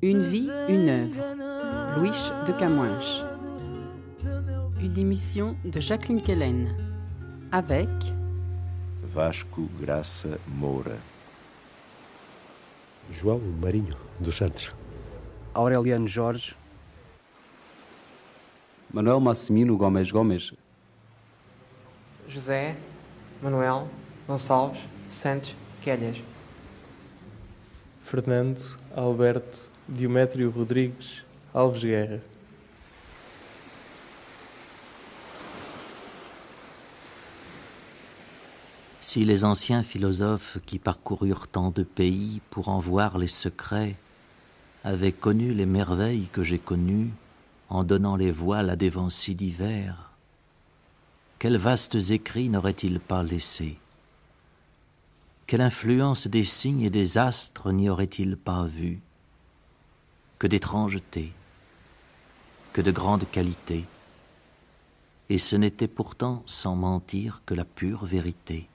Une vie, une œuvre. Louis de Camões. Une émission de Jacqueline Kellen. Avec Vasco Graça Moura, João Marinho dos Santos, Aureliano Jorge, Manuel Massimino Gomes Gomes, José Manuel Gonçalves Santos Quelhas, Fernando Alberto Diométrio Rodrigues Alves Guerra. Si les anciens philosophes qui parcoururent tant de pays pour en voir les secrets avaient connu les merveilles que j'ai connues en donnant les voiles à des vents si divers, quels vastes écrits n'auraient-ils pas laissés? Quelle influence des signes et des astres n'y aurait-il pas vu? Que d'étrangeté, que de grandes qualités, et ce n'était pourtant sans mentir que la pure vérité.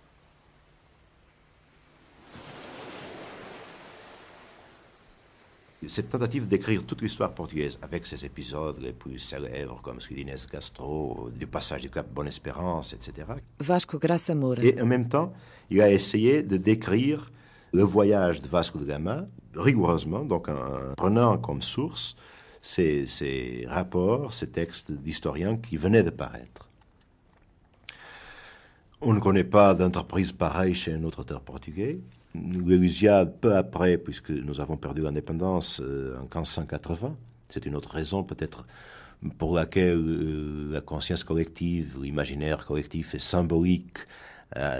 Cette tentative d'écrire toute l'histoire portugaise avec ses épisodes les plus célèbres comme celui d'Inès Castro, du passage du Cap Bonne-Espérance, etc. Vasco Graça Moura. Et en même temps, il a essayé de décrire le voyage de Vasco de Gama rigoureusement, donc en prenant comme source ces rapports, ces textes d'historiens qui venaient de paraître. On ne connaît pas d'entreprise pareille chez un autre auteur portugais. L'Elusiade, peu après, puisque nous avons perdu l'indépendance en 1580, c'est une autre raison peut-être pour laquelle la conscience collective, l'imaginaire collectif et symbolique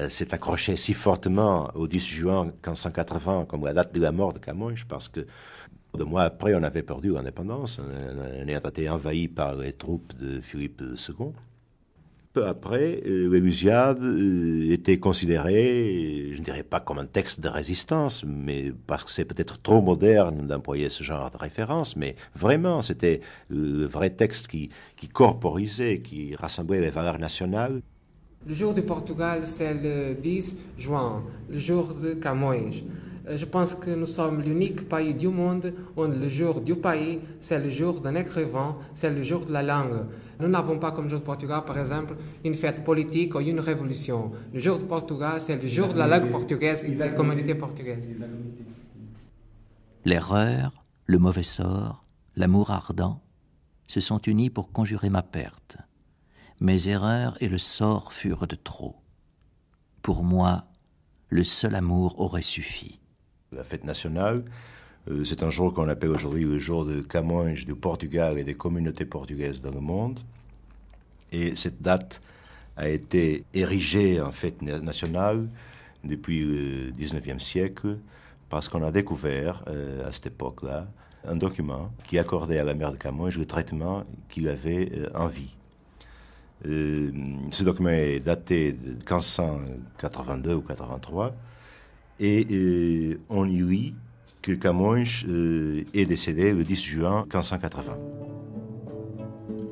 s'est accroché si fortement au 10 juin 1580 comme la date de la mort de Camões, parce que 2 mois après, on avait perdu l'indépendance, on a été envahi par les troupes de Philippe II. Peu après, l'Elusiade était considéré, je ne dirais pas comme un texte de résistance, mais parce que c'est peut-être trop moderne d'employer ce genre de référence, mais vraiment, c'était le vrai texte qui corporisait, qui rassemblait les valeurs nationales. Le jour du Portugal, c'est le 10 juin, le jour de Camões. Je pense que nous sommes l'unique pays du monde où le jour du pays, c'est le jour d'un écrivain, c'est le jour de la langue. Nous n'avons pas, comme jour de Portugal, par exemple, une fête politique ou une révolution. Le jour de Portugal, c'est le jour de la langue portugaise et de la communauté portugaise. L'erreur, le mauvais sort, l'amour ardent se sont unis pour conjurer ma perte. Mes erreurs et le sort furent de trop. Pour moi, le seul amour aurait suffi. La fête nationale, c'est un jour qu'on appelle aujourd'hui le jour de Camões, du Portugal et des communautés portugaises dans le monde. Et cette date a été érigée en fête nationale depuis le 19e siècle parce qu'on a découvert à cette époque-là un document qui accordait à la mère de Camões le traitement qu'il avait en vie. Ce document est daté de 1582 ou 83 et on y lit que Camões est décédé le 10 juin 1580.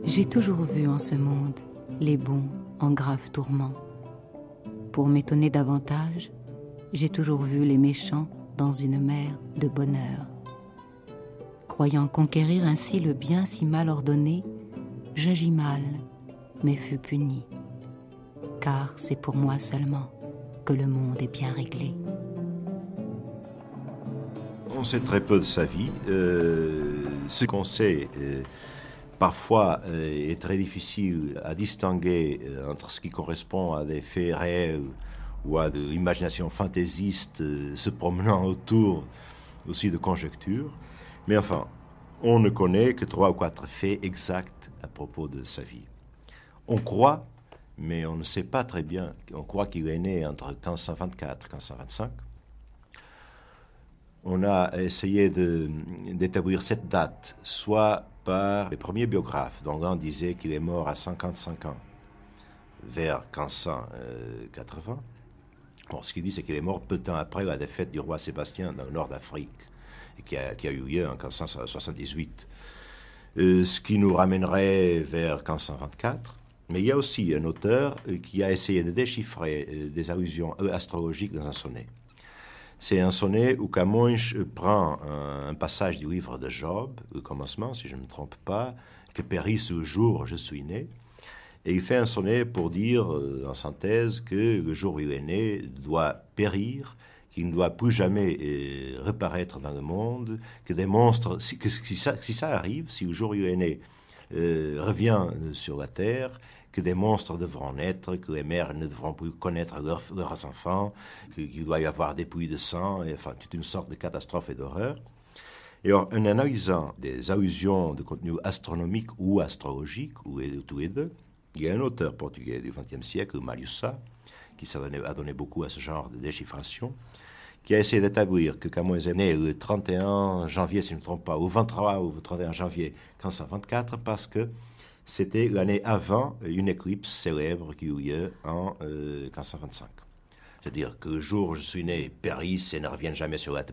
J'ai toujours vu en ce monde les bons en grave tourment. Pour m'étonner davantage, j'ai toujours vu les méchants dans une mer de bonheur. Croyant conquérir ainsi le bien si mal ordonné, j'agis mal, mais fus puni. Car c'est pour moi seulement que le monde est bien réglé. On sait très peu de sa vie. Ce qu'on sait, parfois, est très difficile à distinguer entre ce qui correspond à des faits réels ou à de l'imagination fantaisiste se promenant autour aussi de conjectures. Mais enfin, on ne connaît que 3 ou 4 faits exacts à propos de sa vie. On croit, mais on ne sait pas très bien. On croit qu'il est né entre 1524 et 1525. On a essayé d'établir cette date, soit par les premiers biographes, dont l'un disait qu'il est mort à 55 ans, vers 1580. Bon, ce qu'il dit, c'est qu'il est mort peu de temps après la défaite du roi Sébastien dans le nord d'Afrique, et qui a eu lieu en 1578. Ce qui nous ramènerait vers 1524. Mais il y a aussi un auteur qui a essayé de déchiffrer des allusions astrologiques dans un sonnet. C'est un sonnet où Camões prend un passage du livre de Job, au commencement, si je ne me trompe pas, que périt ce jour je suis né. Et il fait un sonnet pour dire, en synthèse, que le jour où il est né doit périr, qu'il ne doit plus jamais reparaître dans le monde, que des monstres, si ça arrive, si le jour où il est né revient sur la terre, que des monstres devront naître, que les mères ne devront plus connaître leurs enfants, qu'il doit y avoir des pluies de sang, et, enfin, toute une sorte de catastrophe et d'horreur. Et alors, en analysant des allusions de contenu astronomique ou astrologique, ou tous les deux, il y a un auteur portugais du XXe siècle, Malhussat, qui a donné beaucoup à ce genre de déchiffration, qui a essayé d'établir que Camões est né le 31 janvier, si je ne me trompe pas, ou 23 ou 31 janvier 1524, parce que c'était l'année avant une éclipse célèbre qui eut lieu en 1525. C'est-à-dire que le jour où je suis né périsse et ne revienne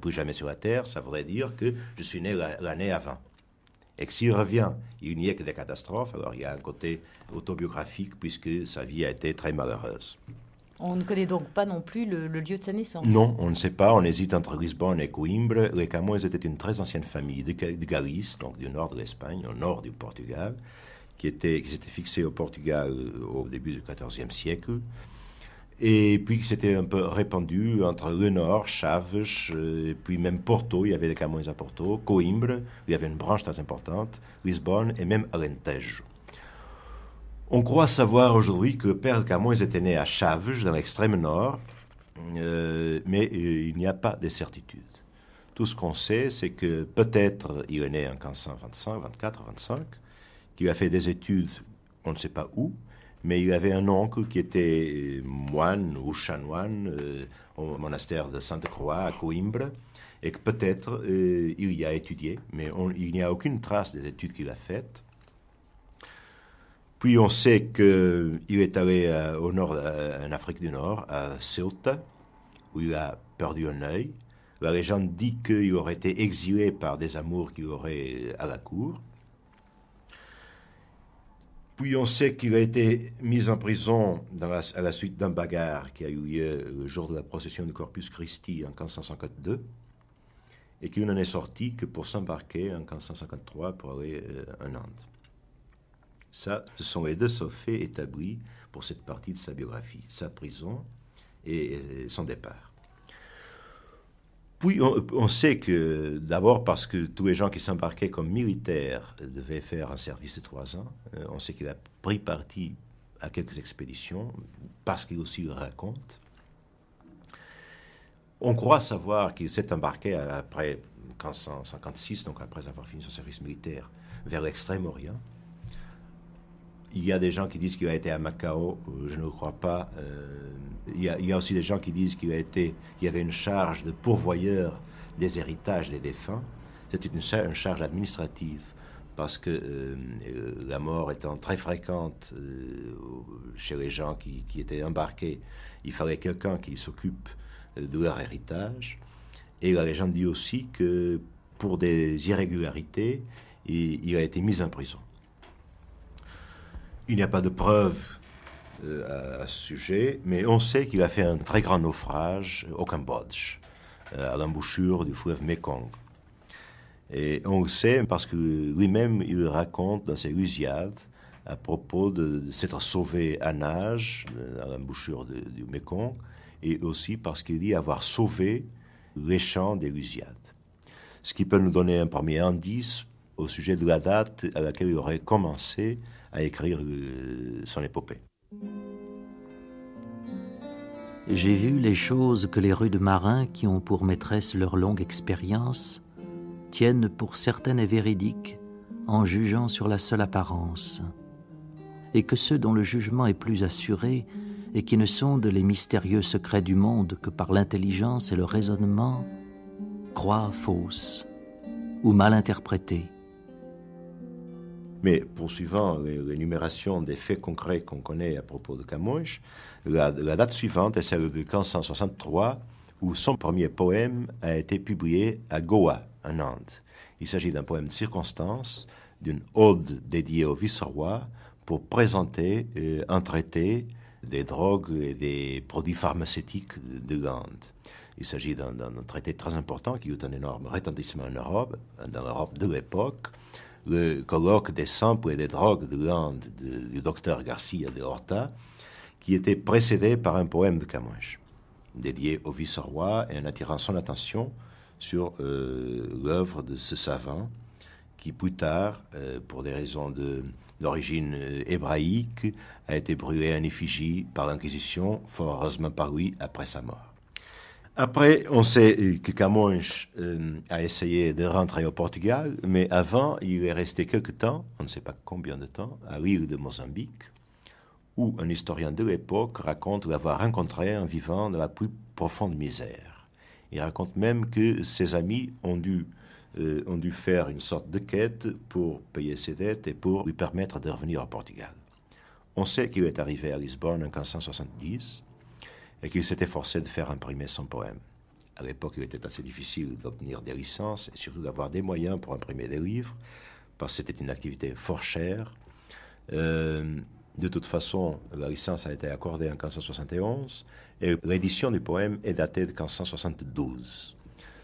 plus jamais sur la terre, ça voudrait dire que je suis né l'année avant. Et que s'il revient, il n'y a que des catastrophes, alors il y a un côté autobiographique puisque sa vie a été très malheureuse. On ne connaît donc pas non plus le lieu de sa naissance. Non, on ne sait pas. On hésite entre Lisbonne et Coimbra. Les Camões étaient une très ancienne famille de Galice, donc du nord de l'Espagne, au nord du Portugal, qui s'était fixée au Portugal au début du XIVe siècle, et puis qui s'était un peu répandue entre le nord, Chaves, et puis même Porto, il y avait des Camões à Porto, Coimbra, où il y avait une branche très importante, Lisbonne et même Alentejo. On croit savoir aujourd'hui que le père de Camões était né à Chaves, dans l'extrême nord, mais il n'y a pas de certitude. Tout ce qu'on sait, c'est que peut-être il est né en 1525, 24, 25, qu'il a fait des études, on ne sait pas où, mais il avait un oncle qui était moine ou chanoine au monastère de Sainte-Croix à Coimbra, et que peut-être il y a étudié, mais il n'y a aucune trace des études qu'il a faites. Puis on sait qu'il est allé au nord, en Afrique du Nord, à Ceuta, où il a perdu un œil. La légende dit qu'il aurait été exilé par des amours qu'il aurait à la cour. Puis on sait qu'il a été mis en prison à la suite d'un bagarre qui a eu lieu le jour de la procession du Corpus Christi en 1552, et qu'il n'en est sorti que pour s'embarquer en 1553 pour aller en Inde. Ça, ce sont les deux seuls faits établis pour cette partie de sa biographie, sa prison et son départ. Puis on sait que, d'abord parce que tous les gens qui s'embarquaient comme militaires devaient faire un service de 3 ans, on sait qu'il a pris parti à quelques expéditions, parce qu'il aussi le raconte. On croit savoir qu'il s'est embarqué après 1556, donc après avoir fini son service militaire, vers l'Extrême-Orient. Il y a des gens qui disent qu'il a été à Macao, je ne le crois pas. Il y a aussi des gens qui disent qu'il y avait une charge de pourvoyeur des héritages des défunts. C'était une charge administrative, parce que la mort étant très fréquente chez les gens qui étaient embarqués, il fallait quelqu'un qui s'occupe de leur héritage. Et la légende dit aussi que pour des irrégularités, il a été mis en prison. Il n'y a pas de preuves à ce sujet, mais on sait qu'il a fait un très grand naufrage au Cambodge, à l'embouchure du fleuve Mekong. Et on le sait parce que lui-même, il raconte dans ses Lusiades à propos de s'être sauvé à nage à l'embouchure du Mekong, et aussi parce qu'il dit avoir sauvé les champs des Lusiades. Ce qui peut nous donner un premier indice au sujet de la date à laquelle il aurait commencé à écrire son épopée. J'ai vu les choses que les rudes marins, qui ont pour maîtresse leur longue expérience, tiennent pour certaines et véridiques en jugeant sur la seule apparence, et que ceux dont le jugement est plus assuré et qui ne sondent les mystérieux secrets du monde que par l'intelligence et le raisonnement, croient fausses ou mal interprétées. Mais poursuivant l'énumération des faits concrets qu'on connaît à propos de Camões, la date suivante est celle de 1563, où son premier poème a été publié à Goa, en Inde. Il s'agit d'un poème de circonstance, d'une ode dédiée au vice-roi, pour présenter un traité des drogues et des produits pharmaceutiques de l'Inde. Il s'agit d'un traité très important qui a eu un énorme retentissement en Europe, dans l'Europe de l'époque. Le colloque des samples et des drogues de l'Inde du docteur Garcia de Horta, qui était précédé par un poème de Camões, dédié au vice-roi et en attirant son attention sur l'œuvre de ce savant qui, plus tard, pour des raisons d'origine hébraïque, a été brûlé en effigie par l'Inquisition, fort heureusement par lui, après sa mort. Après, on sait que Camões a essayé de rentrer au Portugal, mais avant, il est resté quelque temps, on ne sait pas combien de temps, à l'île de Mozambique, où un historien de l'époque raconte l'avoir rencontré en vivant dans la plus profonde misère. Il raconte même que ses amis ont dû faire une sorte de quête pour payer ses dettes et pour lui permettre de revenir au Portugal. On sait qu'il est arrivé à Lisbonne en 1570 et qu'il s'était forcé de faire imprimer son poème. À l'époque, il était assez difficile d'obtenir des licences et surtout d'avoir des moyens pour imprimer des livres, parce que c'était une activité fort chère. De toute façon, la licence a été accordée en 1571 et l'édition du poème est datée de 1572.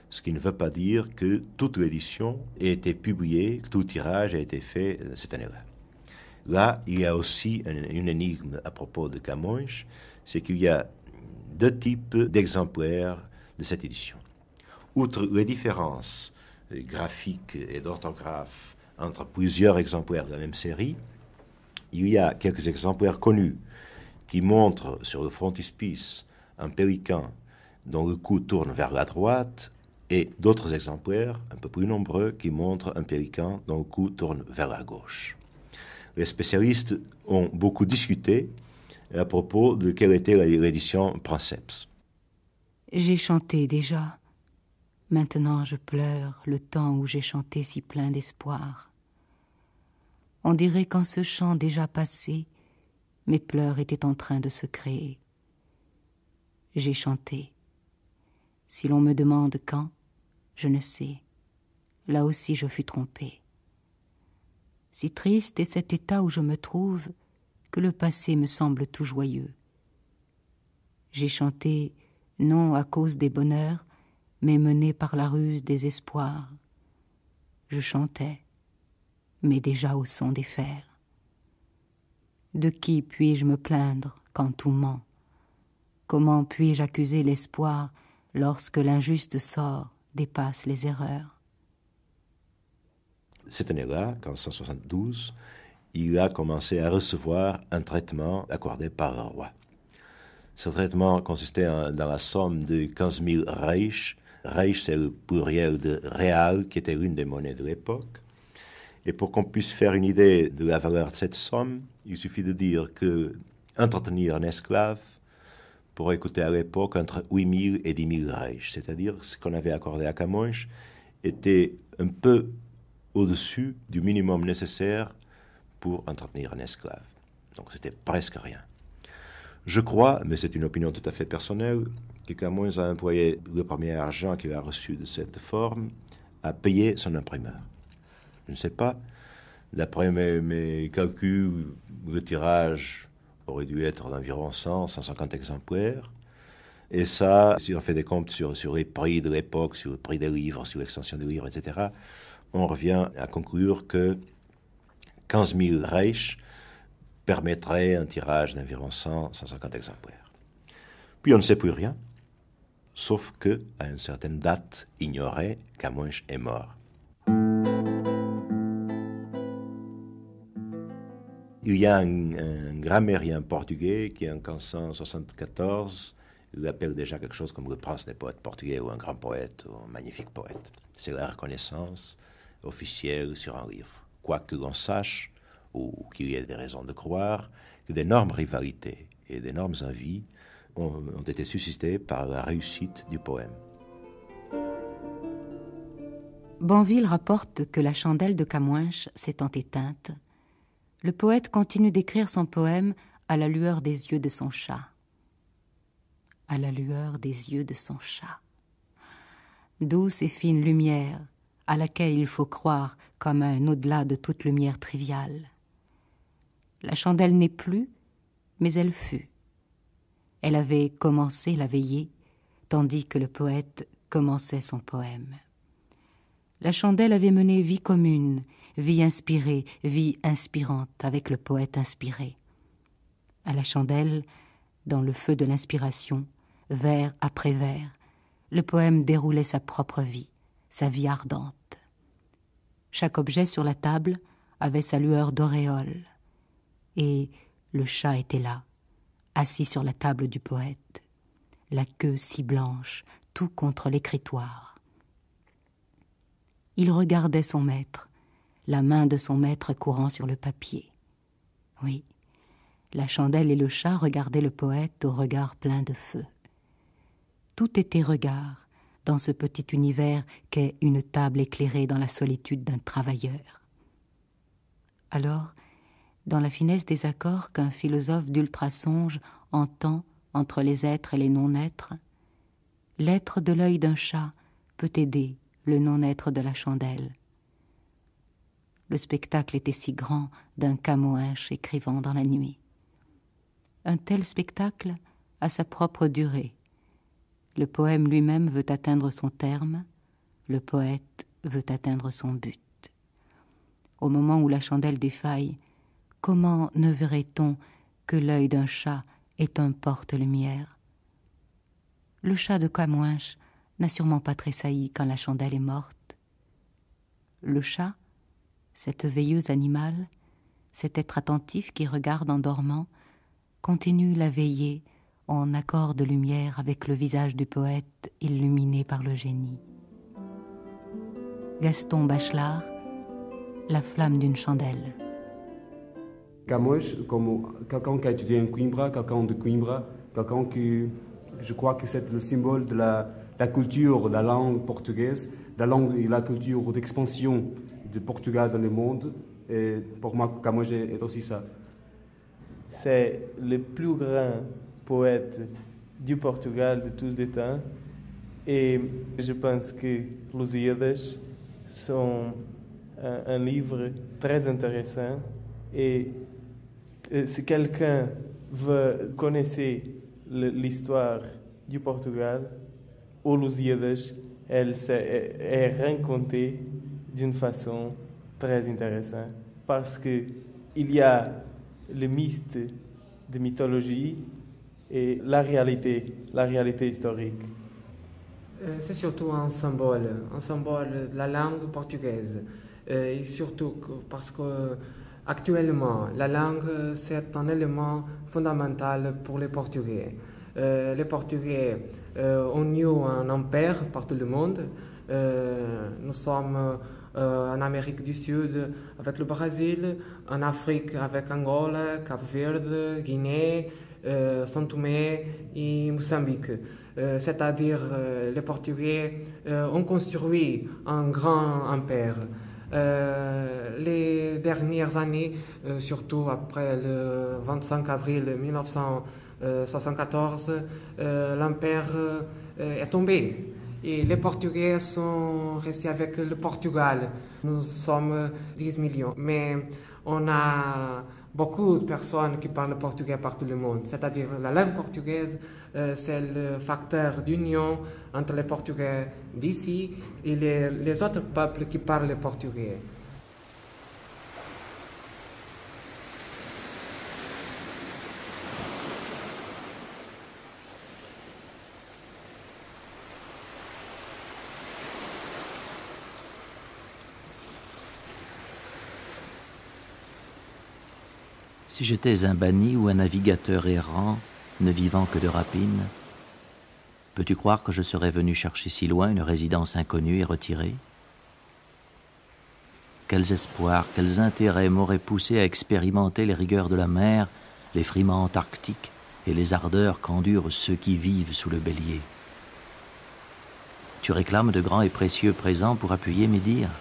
Ce qui ne veut pas dire que toute l'édition ait été publiée, que tout tirage a été fait cette année-là. Là, il y a aussi une énigme à propos de Camões, c'est qu'il y a deux types d'exemplaires de cette édition. Outre les différences graphiques et d'orthographe entre plusieurs exemplaires de la même série, il y a quelques exemplaires connus qui montrent sur le frontispice un pélican dont le cou tourne vers la droite et d'autres exemplaires, un peu plus nombreux, qui montrent un pélican dont le cou tourne vers la gauche. Les spécialistes ont beaucoup discuté à propos de quelle était l'édition Princeps. J'ai chanté déjà. Maintenant je pleure le temps où j'ai chanté si plein d'espoir. On dirait qu'en ce chant déjà passé, mes pleurs étaient en train de se créer. J'ai chanté. Si l'on me demande quand, je ne sais. Là aussi je fus trompée. Si triste est cet état où je me trouve, que le passé me semble tout joyeux. J'ai chanté, non à cause des bonheurs, mais mené par la ruse des espoirs. Je chantais, mais déjà au son des fers. De qui puis-je me plaindre quand tout ment? Comment puis-je accuser l'espoir lorsque l'injuste sort dépasse les erreurs? Cette année-là, 1572, il a commencé à recevoir un traitement accordé par le roi. Ce traitement consistait dans la somme de 15 000 reis. Reis, c'est le pluriel de real, qui était l'une des monnaies de l'époque. Et pour qu'on puisse faire une idée de la valeur de cette somme, il suffit de dire que entretenir un esclave pourrait coûter à l'époque entre 8 000 et 10 000 reis. C'est-à-dire ce qu'on avait accordé à Camões était un peu au-dessus du minimum nécessaire pour entretenir un esclave. Donc c'était presque rien. Je crois, mais c'est une opinion tout à fait personnelle, que Camões a employé le premier argent qu'il a reçu de cette forme à payer son imprimeur. Je ne sais pas, d'après mes calculs, le tirage aurait dû être d'environ 150 exemplaires. Et ça, si on fait des comptes sur les prix de l'époque, sur le prix des livres, sur l'extension des livres, etc., on revient à conclure que 15 000 reis permettrait un tirage d'environ 150 exemplaires. Puis on ne sait plus rien, sauf que, à une certaine date ignorée, Camões est mort. Il y a un grammairien portugais qui, en 1574, il appelle déjà quelque chose comme le prince des poètes portugais, ou un grand poète, ou un magnifique poète. C'est la reconnaissance officielle sur un livre. Quoi que l'on sache, ou qu'il y ait des raisons de croire, que d'énormes rivalités et d'énormes envies ont été suscitées par la réussite du poème. Banville rapporte que la chandelle de Camões s'étant éteinte, le poète continue d'écrire son poème à la lueur des yeux de son chat. À la lueur des yeux de son chat. Douce et fine lumière, à laquelle il faut croire comme à un au-delà de toute lumière triviale. La chandelle n'est plus, mais elle fut. Elle avait commencé la veillée, tandis que le poète commençait son poème. La chandelle avait mené vie commune, vie inspirée, vie inspirante avec le poète inspiré. À la chandelle, dans le feu de l'inspiration, vers après vers, le poème déroulait sa propre vie, sa vie ardente. Chaque objet sur la table avait sa lueur d'auréole. Et le chat était là, assis sur la table du poète, la queue si blanche, tout contre l'écritoire. Il regardait son maître, la main de son maître courant sur le papier. Oui, la chandelle et le chat regardaient le poète au regard plein de feu. Tout était regard dans ce petit univers qu'est une table éclairée dans la solitude d'un travailleur. Alors, dans la finesse des accords qu'un philosophe d'ultrasonge entend entre les êtres et les non-êtres, l'être de l'œil d'un chat peut aider le non-être de la chandelle. Le spectacle était si grand d'un Camoëns écrivant dans la nuit. Un tel spectacle a sa propre durée. Le poème lui-même veut atteindre son terme, le poète veut atteindre son but. Au moment où la chandelle défaille, comment ne verrait-on que l'œil d'un chat est un porte-lumière? Le chat de Camoëns n'a sûrement pas tressailli quand la chandelle est morte. Le chat, cette veilleuse animale, cet être attentif qui regarde en dormant, continue la veillée en accord de lumière avec le visage du poète illuminé par le génie. Gaston Bachelard, La flamme d'une chandelle. Camões, comme quelqu'un qui a étudié en Coimbra, quelqu'un de Coimbra, quelqu'un qui, je crois que c'est le symbole de la culture, de la langue portugaise, la langue et la culture d'expansion du Portugal dans le monde. Et pour moi, Camões est aussi ça. C'est le plus grand poète du Portugal de tous les temps. Et je pense que Lusíadas sont un livre très intéressant. Et si quelqu'un veut connaître l'histoire du Portugal, aux Lusíadas, elle est racontée d'une façon très intéressante. Parce qu'il y a le mythe de mythologie et la réalité historique. C'est surtout un symbole de la langue portugaise. Et surtout parce que actuellement, la langue, c'est un élément fondamental pour les Portugais. Les Portugais ont eu un empire par tout le monde. Nous sommes en Amérique du Sud avec le Brésil, en Afrique avec Angola, Cap-Verde, Guinée, São Tomé et Mozambique. C'est-à-dire les Portugais ont construit un grand empire. Les dernières années, surtout après le 25 avril 1974, l'empire est tombé. Et les Portugais sont restés avec le Portugal. Nous sommes 10 millions, mais on a beaucoup de personnes qui parlent portugais par tout le monde. C'est-à-dire la langue portugaise, c'est le facteur d'union entre les Portugais d'ici et les autres peuples qui parlent le portugais. Si j'étais un banni ou un navigateur errant, ne vivant que de rapine, peux-tu croire que je serais venu chercher si loin une résidence inconnue et retirée? Quels espoirs, quels intérêts m'auraient poussé à expérimenter les rigueurs de la mer, les frimas antarctiques et les ardeurs qu'endurent ceux qui vivent sous le bélier? Tu réclames de grands et précieux présents pour appuyer mes dires?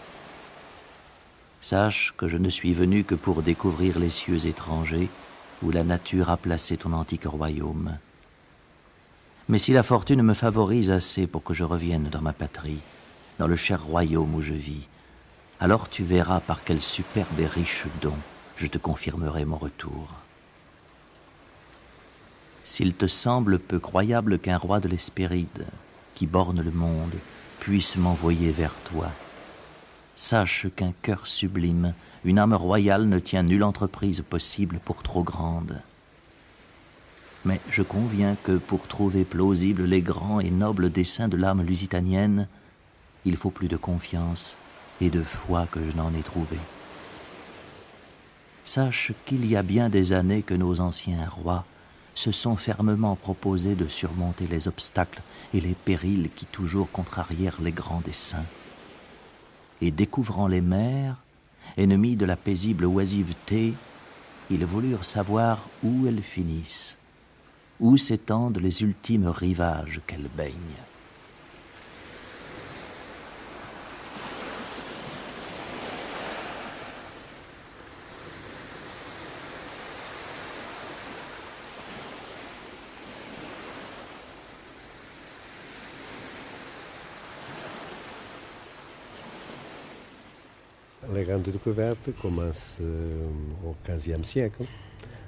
Sache que je ne suis venu que pour découvrir les cieux étrangers où la nature a placé ton antique royaume. Mais si la fortune me favorise assez pour que je revienne dans ma patrie, dans le cher royaume où je vis, alors tu verras par quel superbe et riche don je te confirmerai mon retour. S'il te semble peu croyable qu'un roi de l'Hespéride, qui borne le monde, puisse m'envoyer vers toi, sache qu'un cœur sublime, une âme royale ne tient nulle entreprise possible pour trop grande. Mais je conviens que pour trouver plausibles les grands et nobles desseins de l'âme lusitanienne, il faut plus de confiance et de foi que je n'en ai trouvé. Sache qu'il y a bien des années que nos anciens rois se sont fermement proposés de surmonter les obstacles et les périls qui toujours contrarièrent les grands desseins. Et découvrant les mers, ennemies de la paisible oisiveté, ils voulurent savoir où elles finissent, où s'étendent les ultimes rivages qu'elles baignent. Les grandes découvertes commencent au XVe siècle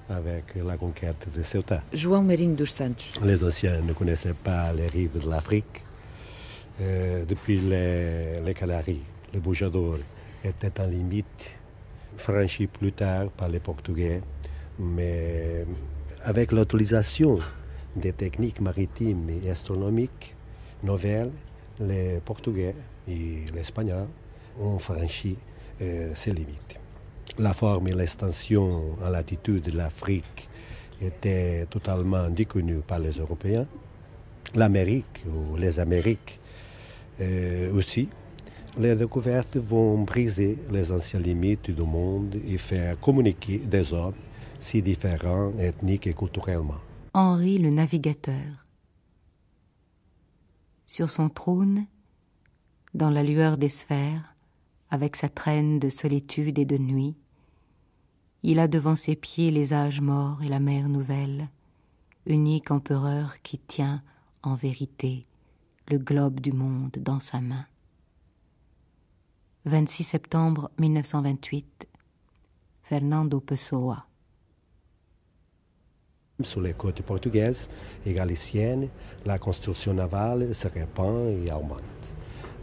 avec la conquête de Ceuta. João Marinho dos Santos. Les anciens ne connaissaient pas les rives de l'Afrique. Depuis les Canaries, le Bojador était en limite, franchi plus tard par les Portugais. Mais avec l'utilisation des techniques maritimes et astronomiques nouvelles, les Portugais et les Espagnols ont franchi ses limites. La forme et l'extension en latitude de l'Afrique étaient totalement déconnues par les Européens. L'Amérique ou les Amériques aussi. Les découvertes vont briser les anciennes limites du monde et faire communiquer des hommes si différents ethniques et culturellement. Henri le navigateur. Sur son trône, dans la lueur des sphères, avec sa traîne de solitude et de nuit, il a devant ses pieds les âges morts et la mer nouvelle, unique empereur qui tient, en vérité, le globe du monde dans sa main. 26 septembre 1928, Fernando Pessoa. Sur les côtes portugaises et galiciennes, la construction navale se répand et augmente.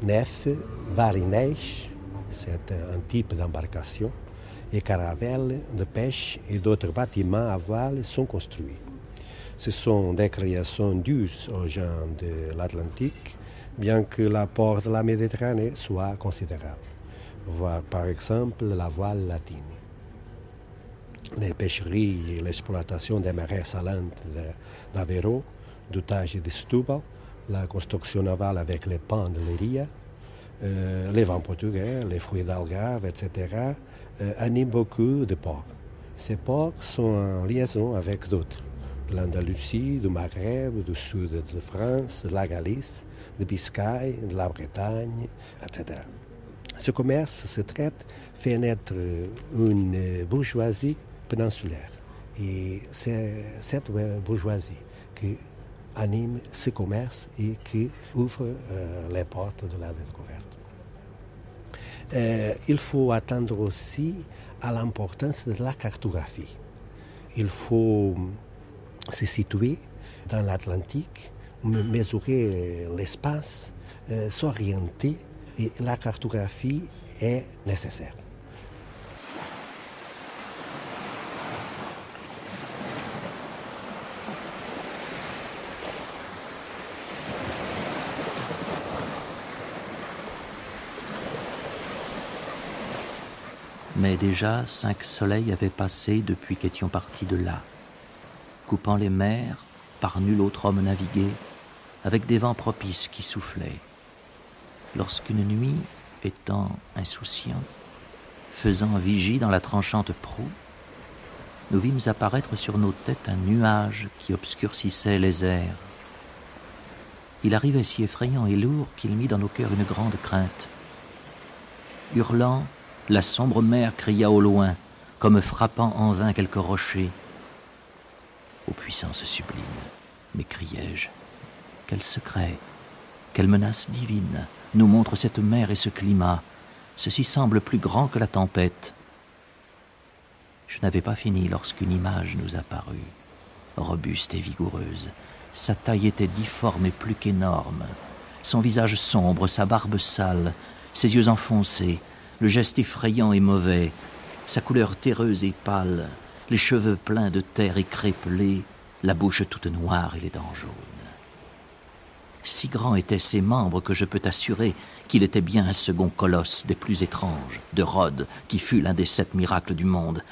Nef, varineige, c'est un type d'embarcation, et caravelles de pêche et d'autres bâtiments à voile sont construits. Ce sont des créations dues aux gens de l'Atlantique, bien que l'apport de la Méditerranée soit considérable. Voir par exemple la voile latine. Les pêcheries et l'exploitation des marais salantes d'Aveiro, d'Otage et de Setúbal, la construction navale avec les pans de Leiria, les vents portugais, les fruits d'Algarve, etc., animent beaucoup de ports. Ces ports sont en liaison avec d'autres, de l'Andalousie, du Maghreb, du sud de France, de la Galice, de Biscaye, de la Bretagne, etc. Ce commerce, ce traite, fait naître une bourgeoisie péninsulaire. Et c'est cette bourgeoisie qui anime ce commerce et qui ouvre les portes de la découverte. Il faut attendre aussi à l'importance de la cartographie. Il faut se situer dans l'Atlantique, mesurer l'espace, s'orienter, et la cartographie est nécessaire. Mais déjà 5 soleils avaient passé depuis qu'étions partis de là, coupant les mers, par nul autre homme navigué, avec des vents propices qui soufflaient. Lorsqu'une nuit, étant insouciant, faisant vigie dans la tranchante proue, nous vîmes apparaître sur nos têtes un nuage qui obscurcissait les airs. Il arrivait si effrayant et lourd qu'il mit dans nos cœurs une grande crainte. Hurlant, la sombre mer cria au loin, comme frappant en vain quelque rocher. Ô puissance sublime, m'écriai-je, quel secret, quelle menace divine nous montre cette mer et ce climat. Ceci semble plus grand que la tempête. Je n'avais pas fini lorsqu'une image nous apparut. robuste et vigoureuse. Sa taille était difforme et plus qu'énorme. Son visage sombre, sa barbe sale, ses yeux enfoncés, le geste effrayant et mauvais, sa couleur terreuse et pâle, les cheveux pleins de terre écrépelés, la bouche toute noire et les dents jaunes. Si grands étaient ses membres que je peux t'assurer qu'il était bien un second colosse des plus étranges, de Rhodes, qui fut l'un des 7 miracles du monde.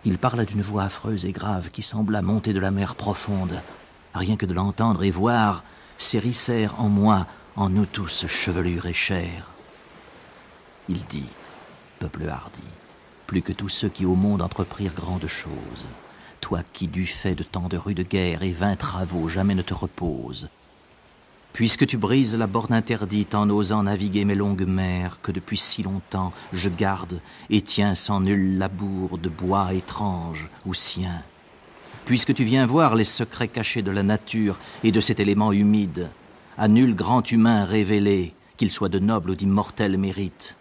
Il parla d'une voix affreuse et grave qui sembla monter de la mer profonde. Rien que de l'entendre et voir, s'hérissèrent en moi, en nous tous, chevelure et chair. Il dit, peuple hardi, plus que tous ceux qui au monde entreprirent grandes choses, toi qui, du fait de tant de rudes guerres et 20 travaux, jamais ne te reposes, puisque tu brises la borne interdite en osant naviguer mes longues mers que depuis si longtemps je garde et tiens sans nul labour de bois étrange ou sien, puisque tu viens voir les secrets cachés de la nature et de cet élément humide, à nul grand humain révélé, qu'il soit de noble ou d'immortel mérite,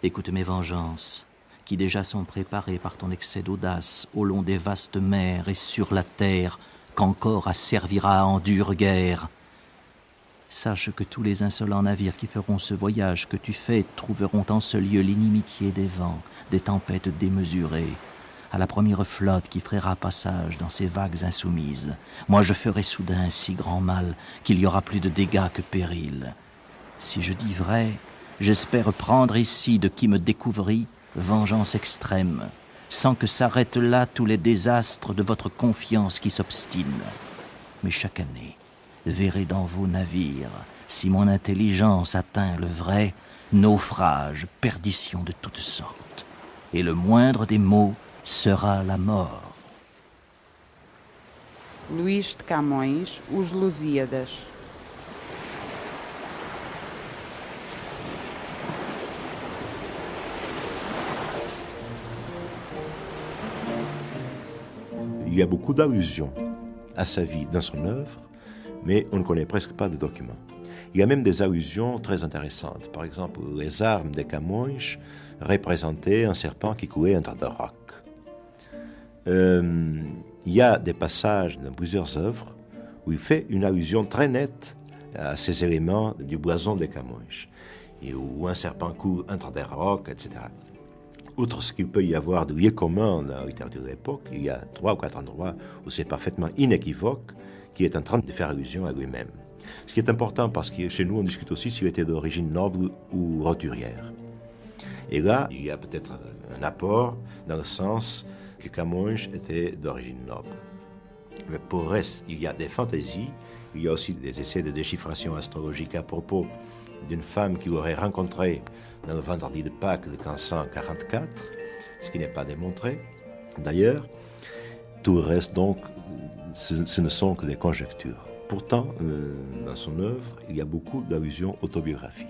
écoute mes vengeances, qui déjà sont préparées par ton excès d'audace au long des vastes mers et sur la terre qu'encore asservira en dure guerre. Sache que tous les insolents navires qui feront ce voyage que tu fais trouveront en ce lieu l'inimitié des vents, des tempêtes démesurées. À la première flotte qui frayera passage dans ces vagues insoumises, moi je ferai soudain un si grand mal qu'il y aura plus de dégâts que périls. Si je dis vrai, j'espère prendre ici de qui me découvrit vengeance extrême, sans que s'arrêtent là tous les désastres de votre confiance qui s'obstine. Mais chaque année, verrez dans vos navires, si mon intelligence atteint le vrai, naufrage, perdition de toutes sortes. Et le moindre des maux sera la mort. Luís de Camões, Os Lusíadas. Il y a beaucoup d'allusions à sa vie dans son œuvre, mais on ne connaît presque pas de documents. Il y a même des allusions très intéressantes. Par exemple, les armes de Camões représentaient un serpent qui courait entre deux rocs. Il y a des passages dans plusieurs œuvres où il fait une allusion très nette à ces éléments du blason de Camões, et où un serpent court entre des rocs, etc. Outre ce qu'il peut y avoir de lieux communs dans la littérature de l'époque, il y a 3 ou 4 endroits où c'est parfaitement inéquivoque qu'il est en train de faire allusion à lui-même. Ce qui est important parce que chez nous, on discute aussi s'il était d'origine noble ou roturière. Et là, il y a peut-être un apport dans le sens que Camões était d'origine noble. Mais pour le reste, il y a des fantaisies, il y a aussi des essais de déchiffration astrologique à propos d'une femme qu'il aurait rencontrée dans le vendredi de Pâques de 1544, ce qui n'est pas démontré. D'ailleurs, tout le reste, donc, ce ne sont que des conjectures. Pourtant, dans son œuvre, il y a beaucoup d'allusions autobiographiques.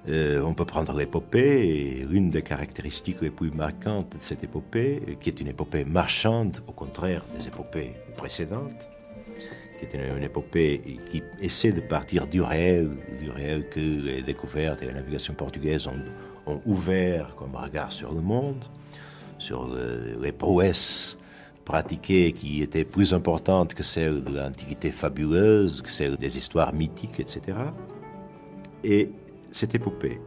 On peut prendre l'épopée, et l'une des caractéristiques les plus marquantes de cette épopée, qui est une épopée marchande, au contraire des épopées précédentes, qui est une épopée qui essaie de partir du réel que les découvertes et la navigation portugaise ont ouvert comme regard sur le monde, sur les prouesses pratiquées qui étaient plus importantes que celles de l'Antiquité fabuleuse, que celles des histoires mythiques, etc. Et cette épopée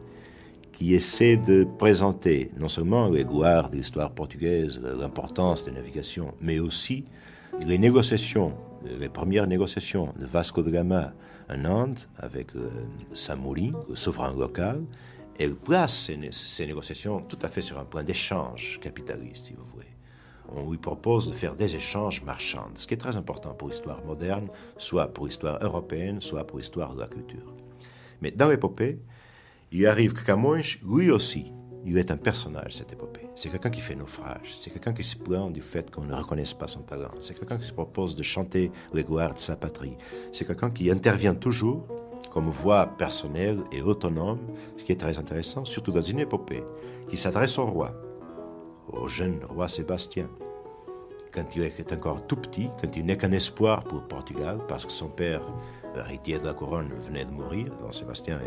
qui essaie de présenter non seulement les gloires de l'histoire portugaise, l'importance de la navigation, mais aussi les négociations, les premières négociations de Vasco de Gama en Inde avec Samori, le souverain local. Elle place ces négociations tout à fait sur un point d'échange capitaliste, si vous voulez. On lui propose de faire des échanges marchands, ce qui est très important pour l'histoire moderne, soit pour l'histoire européenne, soit pour l'histoire de la culture. Mais dans l'épopée, il arrive que Camões, lui aussi, il est un personnage, cette épopée. C'est quelqu'un qui fait naufrage, c'est quelqu'un qui se plaint du fait qu'on ne reconnaisse pas son talent, c'est quelqu'un qui se propose de chanter les gloires de sa patrie, c'est quelqu'un qui intervient toujours comme voix personnelle et autonome, ce qui est très intéressant, surtout dans une épopée qui s'adresse au roi, au jeune roi Sébastien, quand il est encore tout petit, quand il n'est qu'un espoir pour le Portugal, parce que son père, héritier de la couronne, venait de mourir, donc Sébastien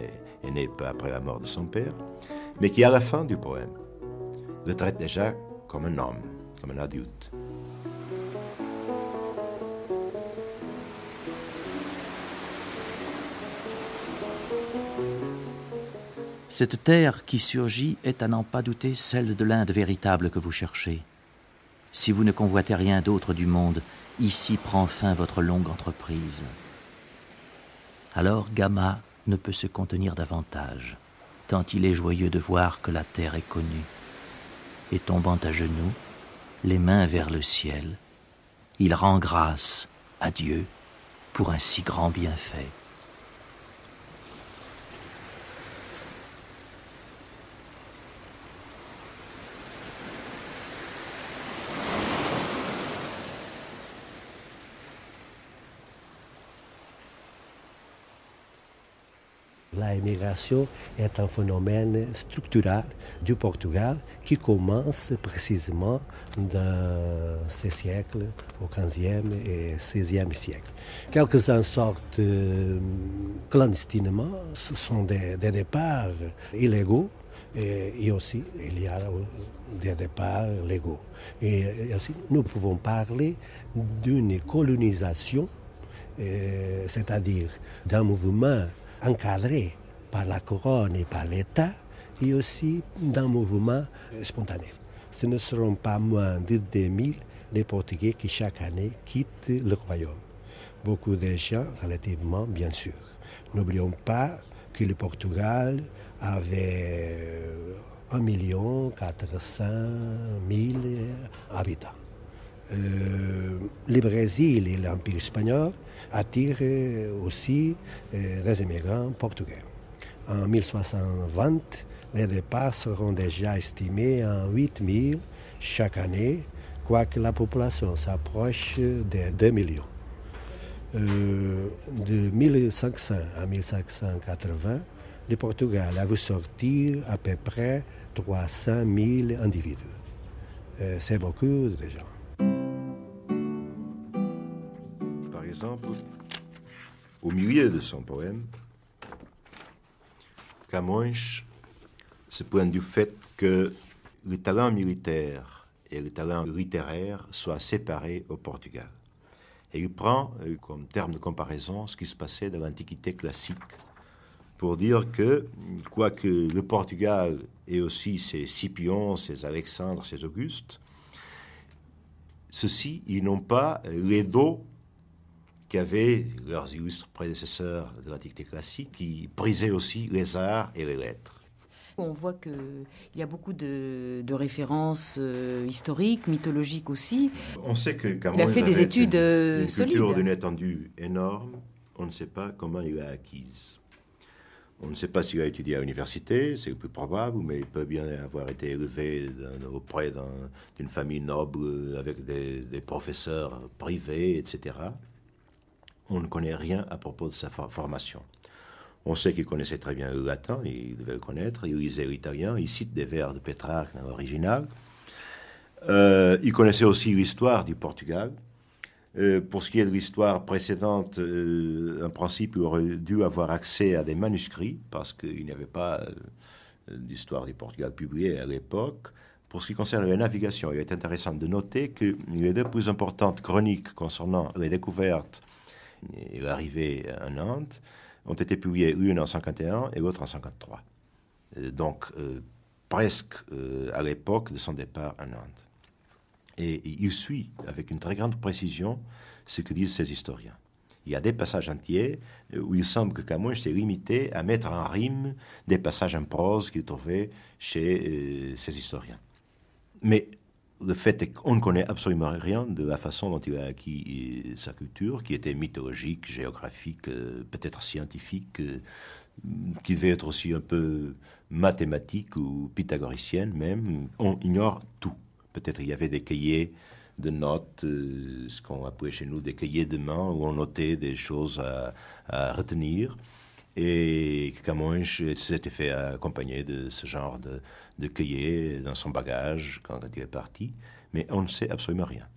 est né peu après la mort de son père, mais qui, à la fin du poème, le traite déjà comme un homme, comme un adulte. Cette terre qui surgit est à n'en pas douter celle de l'Inde véritable que vous cherchez. Si vous ne convoitez rien d'autre du monde, ici prend fin votre longue entreprise. Alors Gama ne peut se contenir davantage, tant il est joyeux de voir que la terre est connue. Et tombant à genoux, les mains vers le ciel, il rend grâce à Dieu pour un si grand bienfait. L'immigration est un phénomène structural du Portugal qui commence précisément dans ces siècles, au XVe et XVIe siècle. Quelques-uns sortent clandestinement, ce sont des départs illégaux et aussi il y a des départs légaux. Et aussi, nous pouvons parler d'une colonisation, c'est-à-dire d'un mouvement encadré par la couronne et par l'État, et aussi d'un mouvement spontané. Ce ne seront pas moins de 2000 les Portugais qui chaque année quittent le royaume. Beaucoup de gens, relativement bien sûr. N'oublions pas que le Portugal avait 1 400 000 habitants. Le Brésil et l'Empire espagnol attirent aussi des immigrants portugais. En 1620, les départs seront déjà estimés en 8 000 chaque année, quoique la population s'approche des 2 millions. De 1500 à 1580, le Portugal a vu sortir à peu près 300 000 individus. C'est beaucoup de gens. Par exemple, au milieu de son poème, Camões se pointe du fait que le talent militaire et le talent littéraire soient séparés au Portugal. Et il prend comme terme de comparaison ce qui se passait dans l'Antiquité classique pour dire que, quoique le Portugal ait aussi ses Scipions, ses Alexandres, ses Augustes, ceux-ci, ils n'ont pas les dos qu'avaient leurs illustres prédécesseurs de l'Antiquité classique, qui brisaient aussi les arts et les lettres. On voit qu'il y a beaucoup de références historiques, mythologiques aussi. On sait que il a fait des études une solides. Culture d'une étendue énorme, on ne sait pas comment il l'a acquise. On ne sait pas s'il a étudié à l'université, c'est le plus probable, mais il peut bien avoir été élevé auprès d'une famille noble avec des professeurs privés, etc. On ne connaît rien à propos de sa formation. On sait qu'il connaissait très bien le latin, il devait le connaître, il lisait l'italien, il cite des vers de Pétrarque dans l'original. Il connaissait aussi l'histoire du Portugal. Pour ce qui est de l'histoire précédente, en principe, il aurait dû avoir accès à des manuscrits, parce qu'il n'y avait pas d'histoire du Portugal publiée à l'époque. Pour ce qui concerne la navigation, il est intéressant de noter que les deux plus importantes chroniques concernant les découvertes et l'arrivée en Inde ont été publiées, l'une en 51 et l'autre en 53. Donc, presque à l'époque de son départ en Inde. Et il suit avec une très grande précision ce que disent ces historiens. Il y a des passages entiers où il semble que Camões s'est limité à mettre en rime des passages en prose qu'il trouvait chez ces historiens. Mais le fait est qu'on ne connaît absolument rien de la façon dont il a acquis sa culture, qui était mythologique, géographique, peut-être scientifique, qui devait être aussi un peu mathématique ou pythagoricienne même. On ignore tout. Peut-être il y avait des cahiers de notes, ce qu'on appelait chez nous des cahiers de main, où on notait des choses à retenir. Et Camões s'était fait accompagner de ce genre de cahiers dans son bagage quand il est parti, mais on ne sait absolument rien.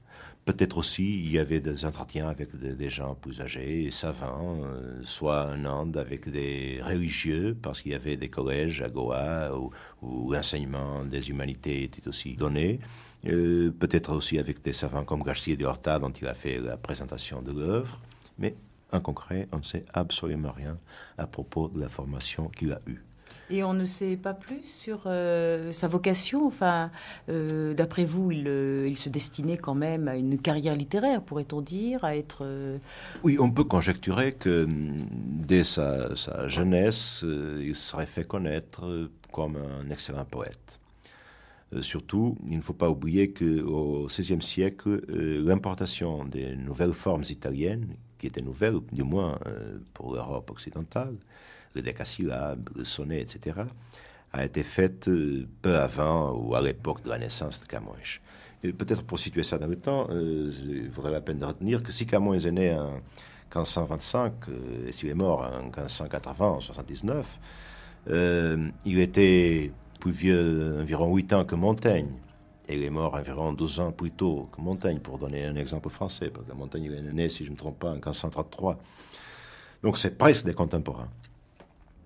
Peut-être aussi il y avait des entretiens avec des gens plus âgés et savants, soit en Inde avec des religieux, parce qu'il y avait des collèges à Goa où l'enseignement des humanités était aussi donné. Peut-être aussi avec des savants comme Garcia de Horta, dont il a fait la présentation de l'œuvre. Mais en concret, on ne sait absolument rien à propos de la formation qu'il a eue. Et on ne sait pas plus sur sa vocation. Enfin, d'après vous, il se destinait quand même à une carrière littéraire, pourrait-on dire, à être... Oui, on peut conjecturer que dès sa jeunesse, il serait fait connaître comme un excellent poète. Surtout, il ne faut pas oublier qu'au XVIe siècle, l'importation des nouvelles formes italiennes, qui étaient nouvelles, du moins pour l'Europe occidentale, le décasyllabe, le sonnet, etc., a été faite peu avant ou à l'époque de la naissance de Camões. Et peut-être pour situer ça dans le temps, il vaudrait la peine de retenir que si Camões est né en 1525 et s'il est mort en 1580, en 79, il était plus vieux environ 8 ans que Montaigne. Et il est mort environ 12 ans plus tôt que Montaigne, pour donner un exemple français, parce que Montaigne il est né, si je ne me trompe pas, en 1533. Donc c'est presque des contemporains.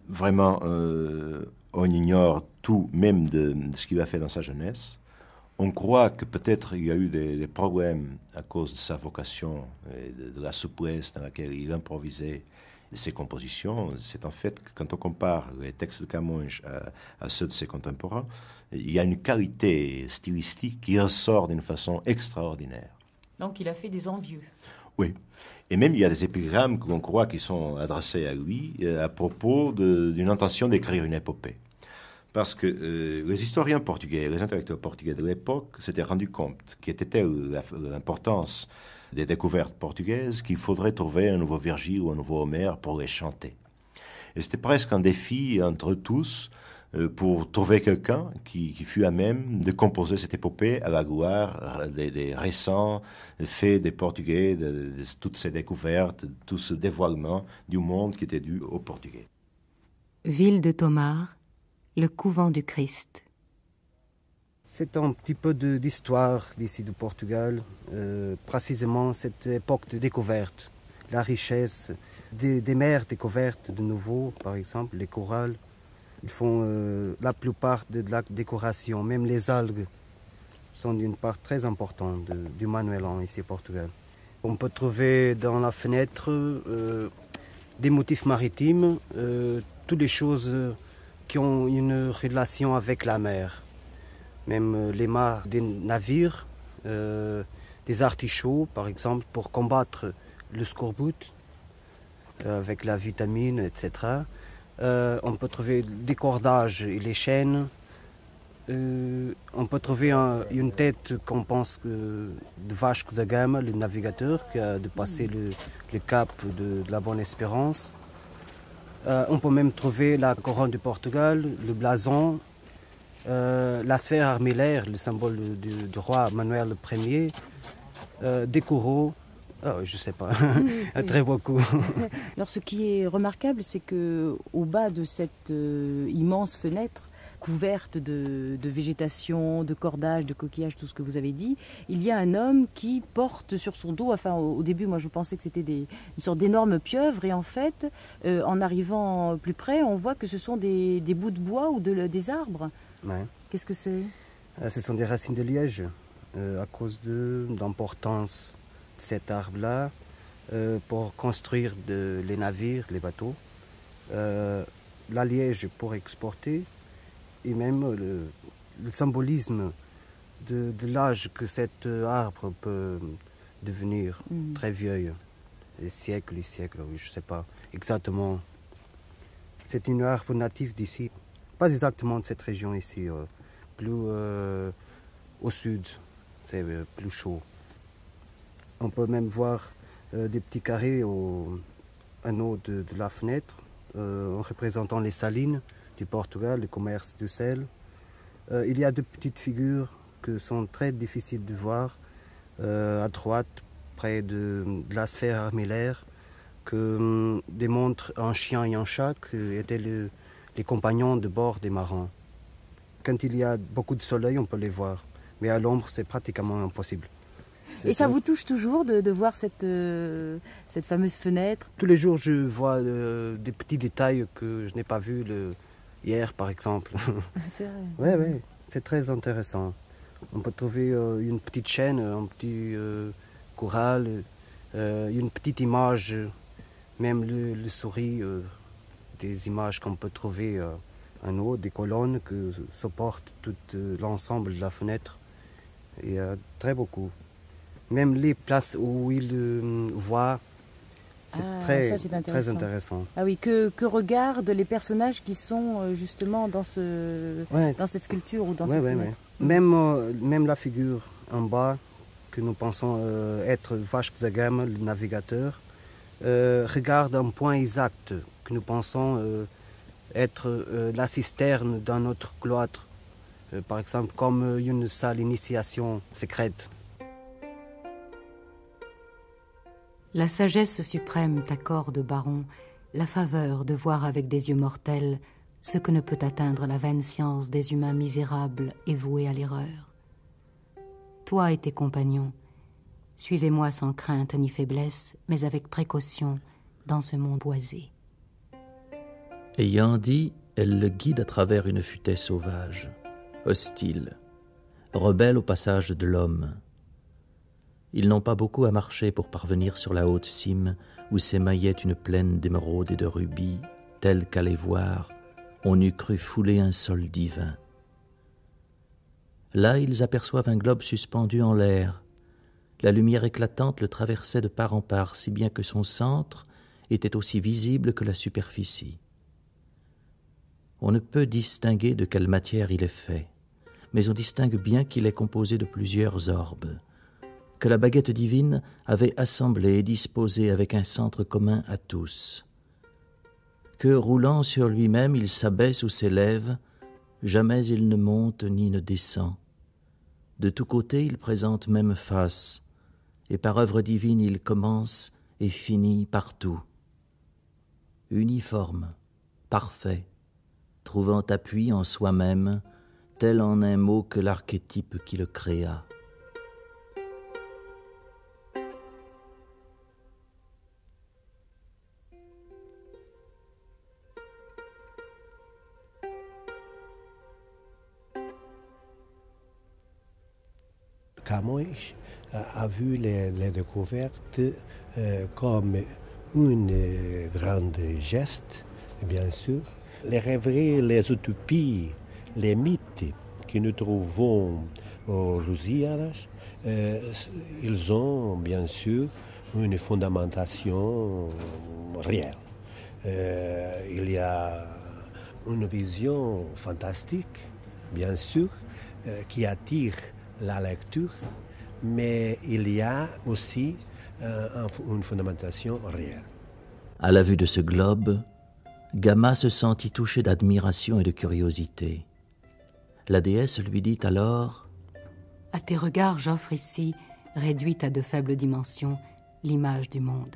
Vraiment, on ignore tout, même de ce qu'il a fait dans sa jeunesse. On croit que peut-être il y a eu des problèmes à cause de sa vocation et de la souplesse dans laquelle il improvisait ses compositions. C'est en fait que quand on compare les textes de Camões à ceux de ses contemporains, il y a une qualité stylistique qui ressort d'une façon extraordinaire. Donc il a fait des envieux. Oui. Et même il y a des épigrammes que l'on croit qui sont adressés à lui à propos d'une intention d'écrire une épopée. Parce que les historiens portugais, les intellectuels portugais de l'époque s'étaient rendus compte qu'était telle l'importance des découvertes portugaises qu'il faudrait trouver un nouveau Virgile ou un nouveau Homère pour les chanter. Et c'était presque un défi entre tous pour trouver quelqu'un qui fût à même de composer cette épopée à la gloire des récents faits des Portugais, de toutes ces découvertes, de tout ce dévoilement du monde qui était dû aux Portugais. Ville de Tomar, le couvent du Christ. C'est un petit peu d'histoire d'ici du Portugal, précisément cette époque de découverte, la richesse des mers découvertes de nouveau, par exemple les corals. Ils font la plupart de la décoration, même les algues sont d'une part très importante du manuelan ici au Portugal. On peut trouver dans la fenêtre des motifs maritimes, toutes les choses qui ont une relation avec la mer. Même les mâts des navires, des artichauts par exemple pour combattre le scorbut avec la vitamine, etc. On peut trouver des cordages et les chaînes. On peut trouver une tête qu'on pense de Vasco da Gama, le navigateur qui a dépassé le cap de la Bonne-Espérance. On peut même trouver la couronne du Portugal, le blason, la sphère armillaire, le symbole du roi Manuel Ier, des coraux. Oh, je ne sais pas, très beaucoup. Alors ce qui est remarquable, c'est qu'au bas de cette immense fenêtre, couverte de végétation, de cordages, de coquillages, tout ce que vous avez dit, il y a un homme qui porte sur son dos, enfin au début moi je pensais que c'était une sorte d'énorme pieuvre, et en fait en arrivant plus près on voit que ce sont des bouts de bois ou des arbres. Ouais. Qu'est-ce que c'est? Ce sont des racines de liège, à cause de l'importance de cet arbre-là pour construire les navires, les bateaux. La liège pour exporter, et même le symbolisme de l'âge que cet arbre peut devenir très vieux, des siècles, oui, je ne sais pas exactement. C'est un arbre natif d'ici, pas exactement de cette région ici, plus au sud, c'est plus chaud. On peut même voir des petits carrés en haut de la fenêtre, en représentant les salines du Portugal, le commerce du sel. Il y a deux petites figures qui sont très difficiles de voir à droite, près de la sphère armillaire, que démontre un chien et un chat qui étaient les compagnons de bord des marins. Quand il y a beaucoup de soleil, on peut les voir, mais à l'ombre, c'est pratiquement impossible. Et ça vous touche toujours de voir cette fameuse fenêtre? Tous les jours, je vois des petits détails que je n'ai pas vus hier, par exemple. C'est vrai. Oui, c'est très intéressant. On peut trouver une petite chaîne, un petit coral, une petite image, même le souris, des images qu'on peut trouver en haut, des colonnes qui supportent tout l'ensemble de la fenêtre. Il y a très beaucoup. Même les places où il voit, c'est très intéressant. Ah oui, que regardent les personnages qui sont justement dans cette sculpture ou dans cette fenêtre. Même la figure en bas, que nous pensons être Vasco da Gama, le navigateur, regarde un point exact que nous pensons être la cisterne dans notre cloître, par exemple comme une salle d'initiation secrète. La sagesse suprême t'accorde, baron, la faveur de voir avec des yeux mortels ce que ne peut atteindre la vaine science des humains misérables et voués à l'erreur. Toi et tes compagnons, suivez-moi sans crainte ni faiblesse, mais avec précaution dans ce monde boisé. Ayant dit, elle le guide à travers une futaie sauvage, hostile, rebelle au passage de l'homme. Ils n'ont pas beaucoup à marcher pour parvenir sur la haute cime où s'émaillait une plaine d'émeraudes et de rubis, telle qu'à les voir, on eût cru fouler un sol divin. Là, ils aperçoivent un globe suspendu en l'air. La lumière éclatante le traversait de part en part, si bien que son centre était aussi visible que la superficie. On ne peut distinguer de quelle matière il est fait, mais on distingue bien qu'il est composé de plusieurs orbes, que la baguette divine avait assemblé et disposé avec un centre commun à tous, que, roulant sur lui-même, il s'abaisse ou s'élève, jamais il ne monte ni ne descend. De tous côtés, il présente même face, et par œuvre divine, il commence et finit partout. Uniforme, parfait, trouvant appui en soi-même, tel en un mot que l'archétype qui le créa. Camões a vu les découvertes comme une grande geste, bien sûr. Les rêveries, les utopies, les mythes que nous trouvons aux Lusíadas, ils ont bien sûr une fondamentation réelle. Il y a une vision fantastique, bien sûr, qui attire la lecture, mais il y a aussi une fondamentation réelle. À la vue de ce globe, Gama se sentit touché d'admiration et de curiosité. La déesse lui dit alors : « À tes regards, j'offre ici, réduite à de faibles dimensions, l'image du monde.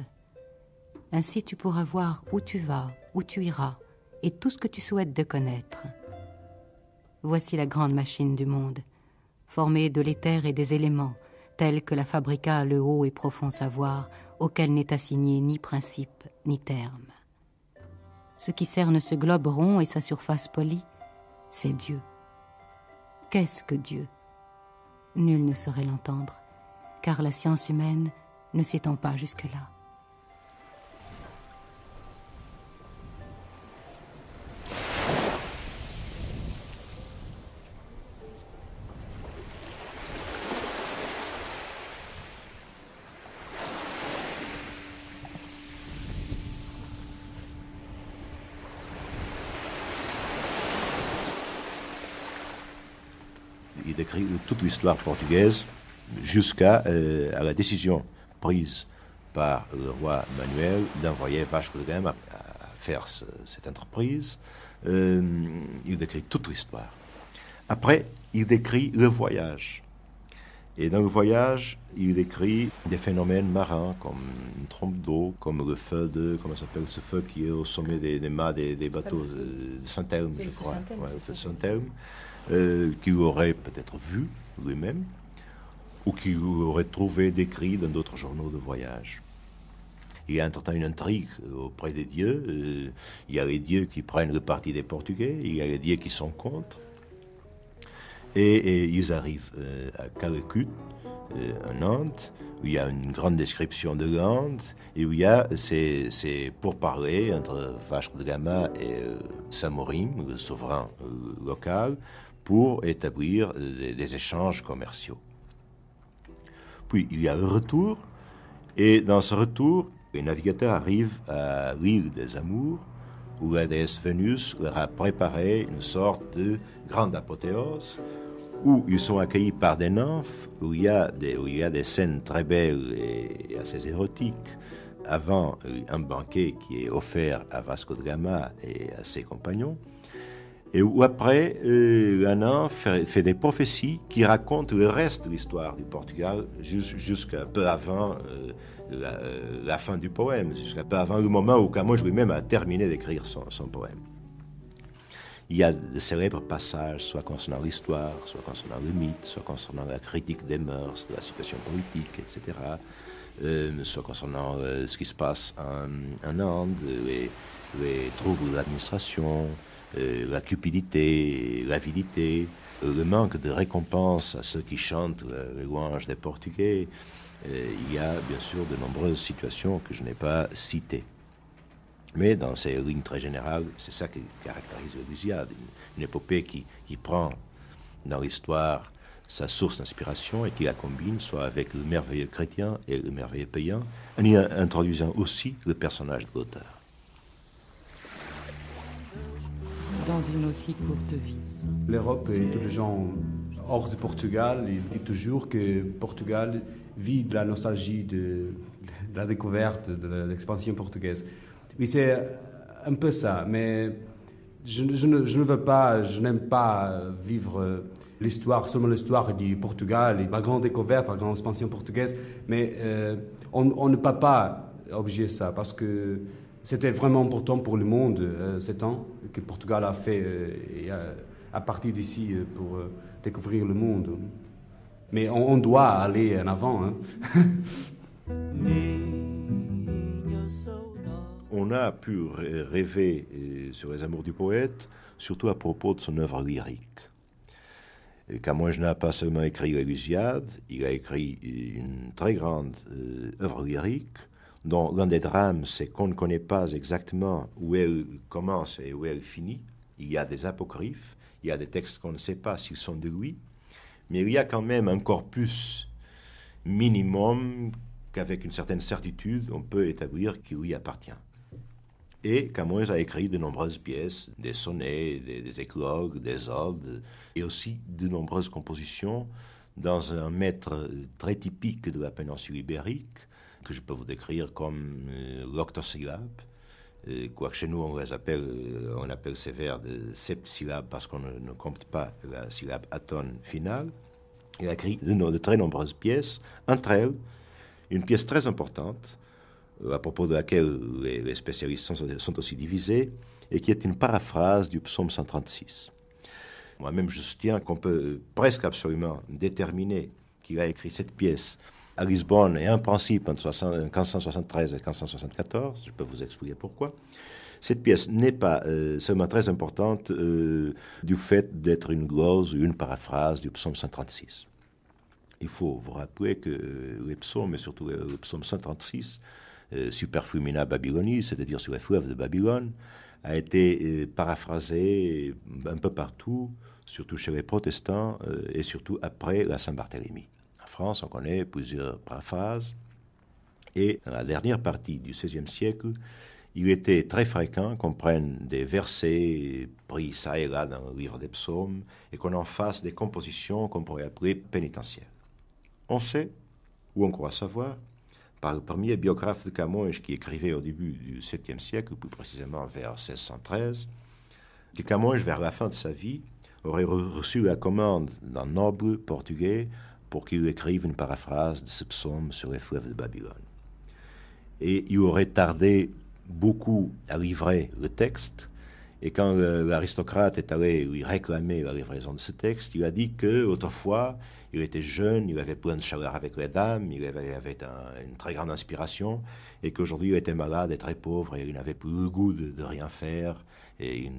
Ainsi tu pourras voir où tu vas, où tu iras, et tout ce que tu souhaites de connaître. Voici la grande machine du monde, formée de l'éther et des éléments, telle que la fabriqua le haut et profond savoir, auquel n'est assigné ni principe ni terme. Ce qui cerne ce globe rond et sa surface polie, c'est Dieu. Qu'est-ce que Dieu ? Nul ne saurait l'entendre, car la science humaine ne s'étend pas jusque-là. Il décrit toute l'histoire portugaise jusqu'à la décision prise par le roi Manuel d'envoyer Vasco da Gama à faire cette entreprise. Il décrit toute l'histoire. Après, il décrit le voyage. Et dans le voyage, il décrit des phénomènes marins comme une trompe d'eau, comme le feu comment s'appelle ce feu qui est au sommet des mâts des bateaux de Saint-Elme, je crois. Le feu de Saint-Elme. Qu'il aurait peut-être vu lui-même, ou qu'il aurait trouvé décrit dans d'autres journaux de voyage. Il y a entre-temps une intrigue auprès des dieux. Il y a les dieux qui prennent le parti des Portugais, il y a les dieux qui sont contre. Et ils arrivent à Calecut, en Inde, où il y a une grande description de l'Inde, et où il y a ces pourparlers entre Vasco de Gama et Samorim, le souverain local, pour établir des échanges commerciaux. Puis il y a le retour, et dans ce retour, les navigateurs arrivent à l'île des Amours, où la déesse Vénus leur a préparé une sorte de grande apothéose, où ils sont accueillis par des nymphes, où il y a des scènes très belles et assez érotiques, avant un banquet qui est offert à Vasco de Gama et à ses compagnons, et où après, la nymphe fait des prophéties qui racontent le reste de l'histoire du Portugal jusqu'à peu avant la fin du poème, jusqu'à peu avant le moment où Camões lui-même a terminé d'écrire son poème. Il y a de célèbres passages, soit concernant l'histoire, soit concernant le mythe, soit concernant la critique des mœurs, de la situation politique, etc., soit concernant ce qui se passe en Inde, les troubles de l'administration, la cupidité, l'avidité, le manque de récompense à ceux qui chantent les louanges des Portugais. Il y a bien sûr de nombreuses situations que je n'ai pas citées. Mais dans ces lignes très générales, c'est ça qui caractérise l'Élusiade, une épopée qui prend dans l'histoire sa source d'inspiration et qui la combine soit avec le merveilleux chrétien et le merveilleux païen, en y introduisant aussi le personnage de l'auteur. Dans une aussi courte vie. L'Europe et tous les gens hors du Portugal, ils disent toujours que Portugal vit de la nostalgie, de la découverte, de l'expansion portugaise. Oui, c'est un peu ça, mais je ne veux pas, je n'aime pas vivre l'histoire, seulement l'histoire du Portugal, et la grande découverte, la grande expansion portugaise, mais on ne peut pas obliger ça, parce que c'était vraiment important pour le monde, ces temps que le Portugal a fait à partir d'ici pour découvrir le monde. Mais on doit aller en avant. Hein. On a pu rêver sur les amours du poète, surtout à propos de son œuvre lyrique. Camões n'a pas seulement écrit l'Élusiade, il a écrit une très grande œuvre lyrique, dont l'un des drames, c'est qu'on ne connaît pas exactement où elle commence et où elle finit. Il y a des apocryphes, il y a des textes qu'on ne sait pas s'ils sont de lui, mais il y a quand même un corpus minimum qu'avec une certaine certitude, on peut établir qu'il lui appartient. Et Camões a écrit de nombreuses pièces, des sonnets, des éclogues, des odes, et aussi de nombreuses compositions dans un maître très typique de la péninsule ibérique, que je peux vous décrire comme l'octosyllabe, quoique chez nous on appelle ces vers de septsyllabes parce qu'on ne compte pas la syllabe atone finale. Il a écrit de très nombreuses pièces, entre elles une pièce très importante, à propos de laquelle les spécialistes sont aussi divisés, et qui est une paraphrase du psaume 136. Moi-même, je soutiens qu'on peut presque absolument déterminer qu'il a écrit cette pièce à Lisbonne et en principe entre 1573 et 1574. Je peux vous expliquer pourquoi. Cette pièce n'est pas seulement très importante du fait d'être une glose ou une paraphrase du psaume 136. Il faut vous rappeler que les psaumes, et surtout le psaume 136, Superflumina Babylonis, c'est-à-dire sur les fleuves de Babylone, a été paraphrasé un peu partout, surtout chez les protestants et surtout après la Saint-Barthélemy. En France, on connaît plusieurs paraphrases, et dans la dernière partie du XVIe siècle, il était très fréquent qu'on prenne des versets pris ça et là dans le livre des psaumes et qu'on en fasse des compositions qu'on pourrait appeler pénitentiaires. On sait, ou on croit savoir, par le premier biographe de Camões qui écrivait au début du VIIe siècle, plus précisément vers 1613, que Camões, vers la fin de sa vie, aurait reçu la commande d'un noble portugais pour qu'il écrive une paraphrase de ce psaume sur les fleuves de Babylone. Et il aurait tardé beaucoup à livrer le texte, et quand l'aristocrate est allé lui réclamer la livraison de ce texte, il a dit qu'autrefois, il était jeune, il avait plein de chaleur avec les dames, il avait une très grande inspiration, et qu'aujourd'hui il était malade et très pauvre, et il n'avait plus le goût de rien faire, et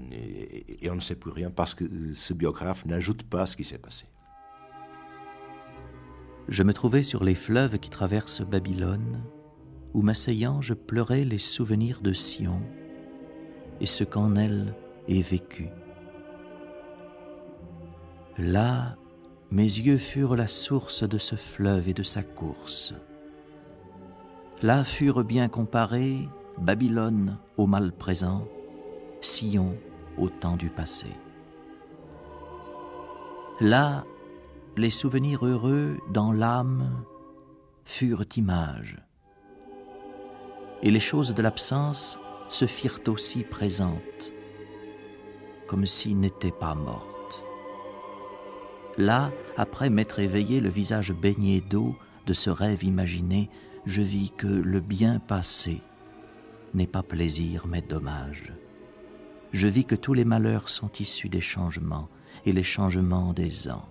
on ne sait plus rien parce que ce biographe n'ajoute pas ce qui s'est passé. je me trouvais sur les fleuves qui traversent Babylone, où m'asseyant je pleurais les souvenirs de Sion et ce qu'en elle est vécu. Là, mes yeux furent la source de ce fleuve et de sa course. Là furent bien comparés Babylone au mal présent, Sion au temps du passé. Là, les souvenirs heureux dans l'âme furent images, et les choses de l'absence se firent aussi présentes, comme si n'étaient pas mortes. Là, après m'être éveillé le visage baigné d'eau de ce rêve imaginé, je vis que le bien passé n'est pas plaisir mais dommage. Je vis que tous les malheurs sont issus des changements et les changements des ans.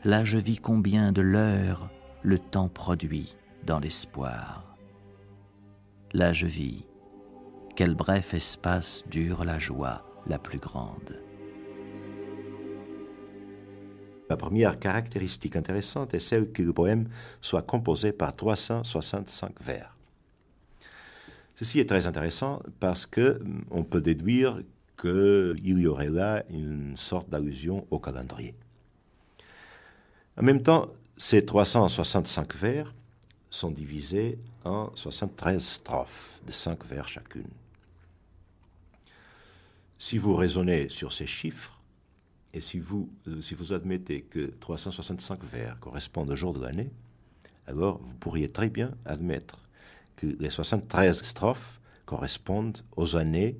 Là je vis combien de l'heure le temps produit dans l'espoir. Là je vis quel bref espace dure la joie la plus grande. La première caractéristique intéressante est celle que le poème soit composé par 365 vers. Ceci est très intéressant parce qu'on peut déduire qu'il y aurait là une sorte d'allusion au calendrier. En même temps, ces 365 vers sont divisés en 73 strophes de 5 vers chacune. Si vous raisonnez sur ces chiffres, et si vous admettez que 365 vers correspondent au jour de l'année, alors vous pourriez très bien admettre que les 73 strophes correspondent aux années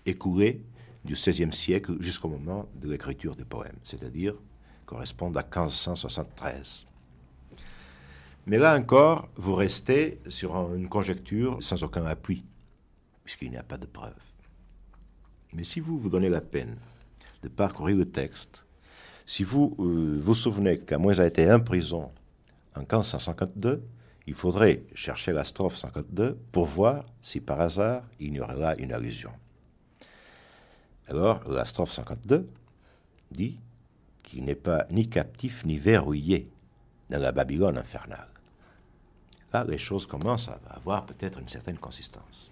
écoulées du XVIe siècle jusqu'au moment de l'écriture du poème, c'est-à-dire correspondent à 1573. Mais là encore, vous restez sur une conjecture sans aucun appui, puisqu'il n'y a pas de preuve. Mais si vous vous donnez la peine de parcourir le texte, si vous vous souvenez qu'Amoïse a été en prison en 1552, il faudrait chercher la strophe 52 pour voir si par hasard il y aurait là une allusion. Alors, la strophe 52 dit qu'il n'est pas ni captif ni verrouillé dans la Babylone infernale. Là, les choses commencent à avoir peut-être une certaine consistance.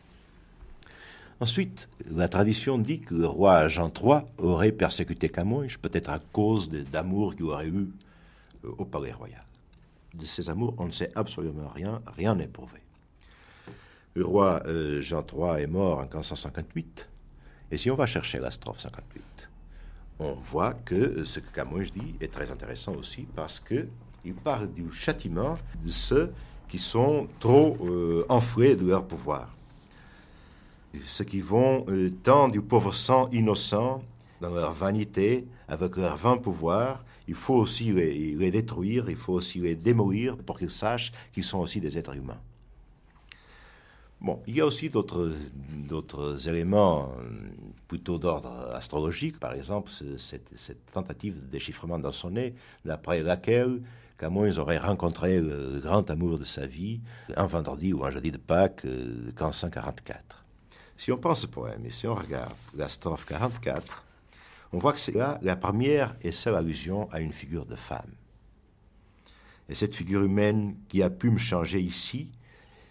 Ensuite, la tradition dit que le roi Jean III aurait persécuté Camões, peut-être à cause d'amour qu'il aurait eu au palais royal. De ces amours, on ne sait absolument rien, rien n'est prouvé. Le roi Jean III est mort en 1558, et si on va chercher la strophe 58, on voit que ce que Camões dit est très intéressant aussi, parce qu'il parle du châtiment de ceux qui sont trop enflés de leur pouvoir. Ceux qui vont tant du pauvre sang innocent dans leur vanité, avec leur vain pouvoir, il faut aussi les détruire, il faut aussi les démolir pour qu'ils sachent qu'ils sont aussi des êtres humains. Bon, il y a aussi d'autres éléments plutôt d'ordre astrologique, par exemple cette tentative de déchiffrement dans son nez, d'après laquelle Camões aurait rencontré le grand amour de sa vie un vendredi ou un jeudi de Pâques 1544. Si on pense ce poème et si on regarde la strophe 44, on voit que c'est là la première et seule allusion à une figure de femme. Et cette figure humaine qui a pu me changer ici,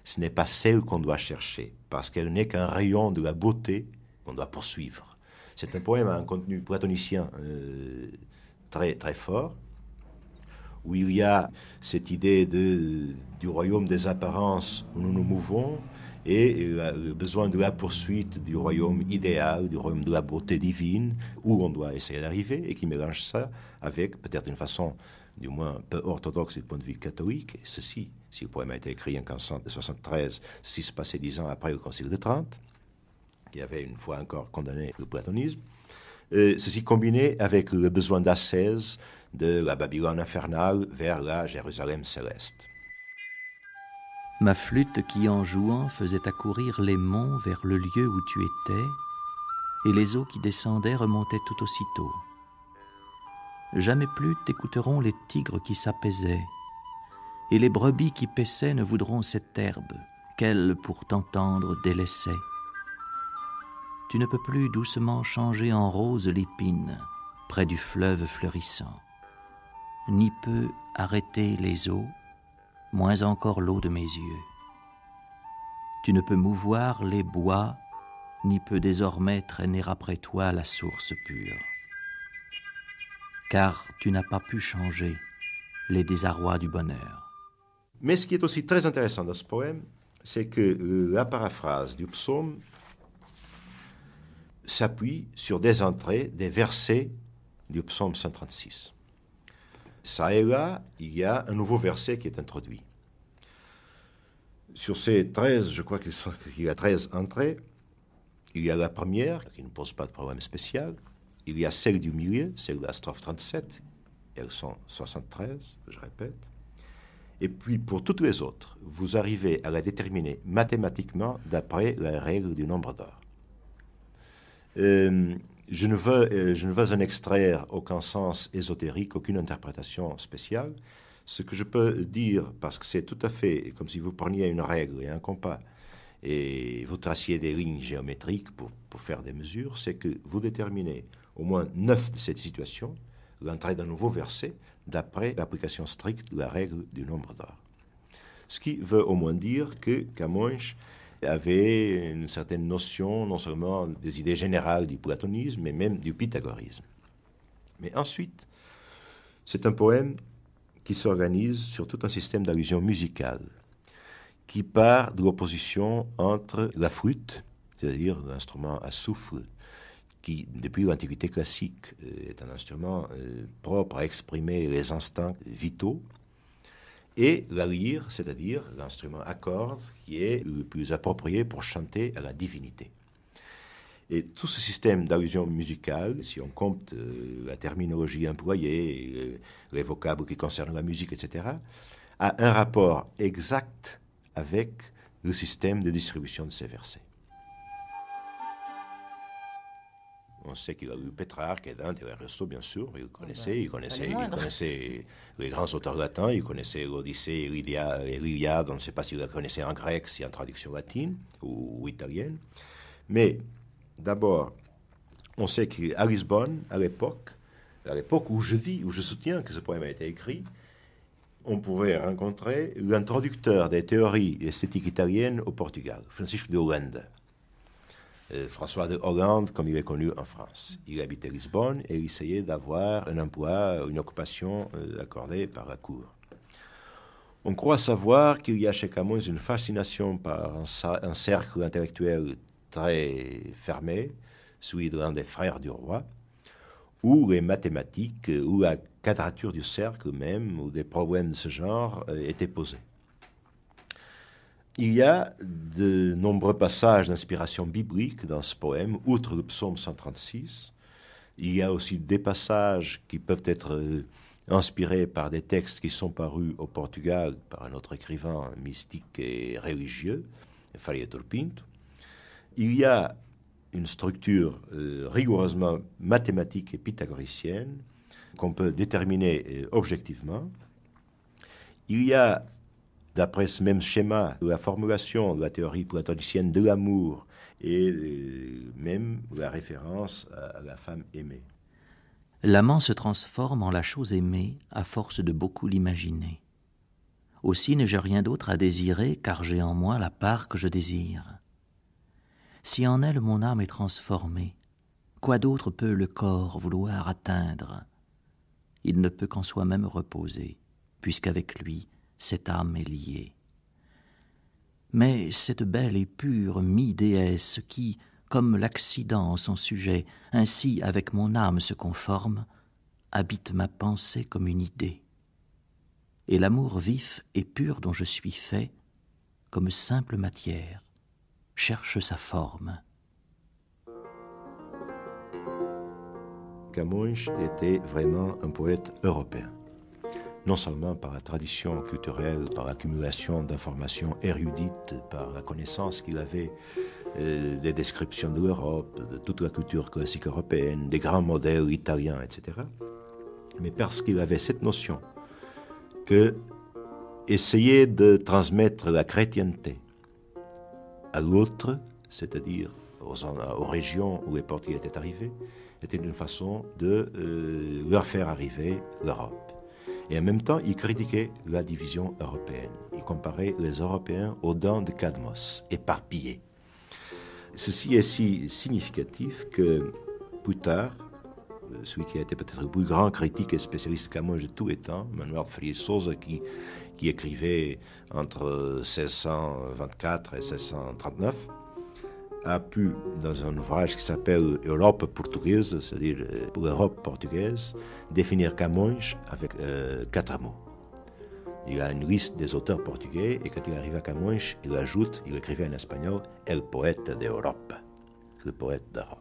ce n'est pas celle qu'on doit chercher, parce qu'elle n'est qu'un rayon de la beauté qu'on doit poursuivre. C'est un poème à un contenu platonicien très, très fort, où il y a cette idée du royaume des apparences où nous nous mouvons, et le besoin de la poursuite du royaume idéal, du royaume de la beauté divine, où on doit essayer d'arriver, et qui mélange ça avec peut-être une façon, du moins peu orthodoxe du point de vue catholique. Et ceci, si le poème a été écrit en 1573, ceci se passait 10 ans après le Concile de Trente, qui avait une fois encore condamné le platonisme, ceci combiné avec le besoin d'ascèse de la Babylone infernale vers la Jérusalem céleste. Ma flûte qui en jouant faisait accourir les monts vers le lieu où tu étais, et les eaux qui descendaient remontaient tout aussitôt. Jamais plus t'écouteront les tigres qui s'apaisaient, et les brebis qui paissaient ne voudront cette herbe qu'elle, pour t'entendre, délaissait. Tu ne peux plus doucement changer en rose l'épine près du fleuve fleurissant. ni peut arrêter les eaux, moins encore l'eau de mes yeux. Tu ne peux mouvoir les bois, ni peut désormais traîner après toi la source pure. Car tu n'as pas pu changer les désarrois du bonheur. Mais ce qui est aussi très intéressant dans ce poème, c'est que la paraphrase du psaume s'appuie sur des entrées, des versets du psaume 136. Ça et là, il y a un nouveau verset qui est introduit. Sur ces 13, je crois qu'il y a 13 entrées, il y a la première, qui ne pose pas de problème spécial, il y a celle du milieu, celle de la strophe 37, elles sont 73, je répète. Et puis, pour toutes les autres, vous arrivez à la déterminer mathématiquement d'après la règle du nombre d'or. Je ne veux en extraire aucun sens ésotérique, aucune interprétation spéciale. Ce que je peux dire, parce que c'est tout à fait comme si vous preniez une règle et un compas et vous traciez des lignes géométriques pour faire des mesures, c'est que vous déterminez au moins 9 de cette situation, l'entrée d'un nouveau verset, d'après l'application stricte de la règle du nombre d'or. Ce qui veut au moins dire que Camões avait une certaine notion, non seulement des idées générales du platonisme, mais même du pythagorisme. Mais ensuite, c'est un poème qui s'organise sur tout un système d'allusions musicales, qui part de l'opposition entre la flûte, c'est-à-dire l'instrument à souffle, qui, depuis l'Antiquité classique, est un instrument propre à exprimer les instincts vitaux, et la lyre, c'est-à-dire l'instrument à cordes, qui est le plus approprié pour chanter à la divinité. Et tout ce système d'allusion musicale, si on compte la terminologie employée, les vocables qui concernent la musique, etc., a un rapport exact avec le système de distribution de ces versets. On sait qu'il a lu Pétrarque et Dante et Aristote, bien sûr, il connaissait les grands auteurs latins, il connaissait l'Odyssée et l'Iliade, on ne sait pas s'il la connaissait en grec, si en traduction latine ou italienne. Mais d'abord, on sait qu'à Lisbonne, à l'époque où je soutiens que ce poème a été écrit, on pouvait rencontrer l'introducteur des théories esthétiques italiennes au Portugal, Francisco de Holanda. François de Hollande, comme il est connu en France. Il habitait Lisbonne et il essayait d'avoir un emploi, une occupation accordée par la cour. On croit savoir qu'il y a chez Camões une fascination par un cercle intellectuel très fermé, celui de l'un des frères du roi, où les mathématiques, où la quadrature du cercle même, où des problèmes de ce genre étaient posés. Il y a de nombreux passages d'inspiration biblique dans ce poème, outre le psaume 136. Il y a aussi des passages qui peuvent être inspirés par des textes qui sont parus au Portugal par un autre écrivain mystique et religieux, Faria Pinto. Il y a une structure rigoureusement mathématique et pythagoricienne qu'on peut déterminer objectivement. Il y a, d'après ce même schéma, la formulation de la théorie platonicienne de l'amour et même la référence à la femme aimée. L'amant se transforme en la chose aimée à force de beaucoup l'imaginer. Aussi n'ai-je rien d'autre à désirer, car j'ai en moi la part que je désire. Si en elle mon âme est transformée, quoi d'autre peut le corps vouloir atteindre? Il ne peut qu'en soi-même reposer, puisqu'avec lui, cette âme est liée. Mais cette belle et pure mi-déesse qui, comme l'accident en son sujet, ainsi avec mon âme se conforme, habite ma pensée comme une idée. Et l'amour vif et pur dont je suis fait, comme simple matière, cherche sa forme. Camões était vraiment un poète européen. Non seulement par la tradition culturelle, par l'accumulation d'informations érudites, par la connaissance qu'il avait des descriptions de l'Europe, de toute la culture classique européenne, des grands modèles italiens, etc. Mais parce qu'il avait cette notion que essayer de transmettre la chrétienté à l'autre, c'est-à-dire aux régions où les Portugais étaient arrivés, était une façon de leur faire arriver l'Europe. Et en même temps, il critiquait la division européenne. Il comparait les Européens aux dents de Cadmos, éparpillés. Ceci est si significatif que plus tard, celui qui a été peut-être le plus grand critique et spécialiste de Camões de tous les temps, Manuel Freire Sousa, qui écrivait entre 1624 et 1639, a pu, dans un ouvrage qui s'appelle Europe portugaise, c'est-à-dire l'Europe portugaise, définir Camões avec 4 mots. Il a une liste des auteurs portugais et quand il arrive à Camões, il ajoute, il écrivait en espagnol, El poeta de Europa, le poète d'Europe.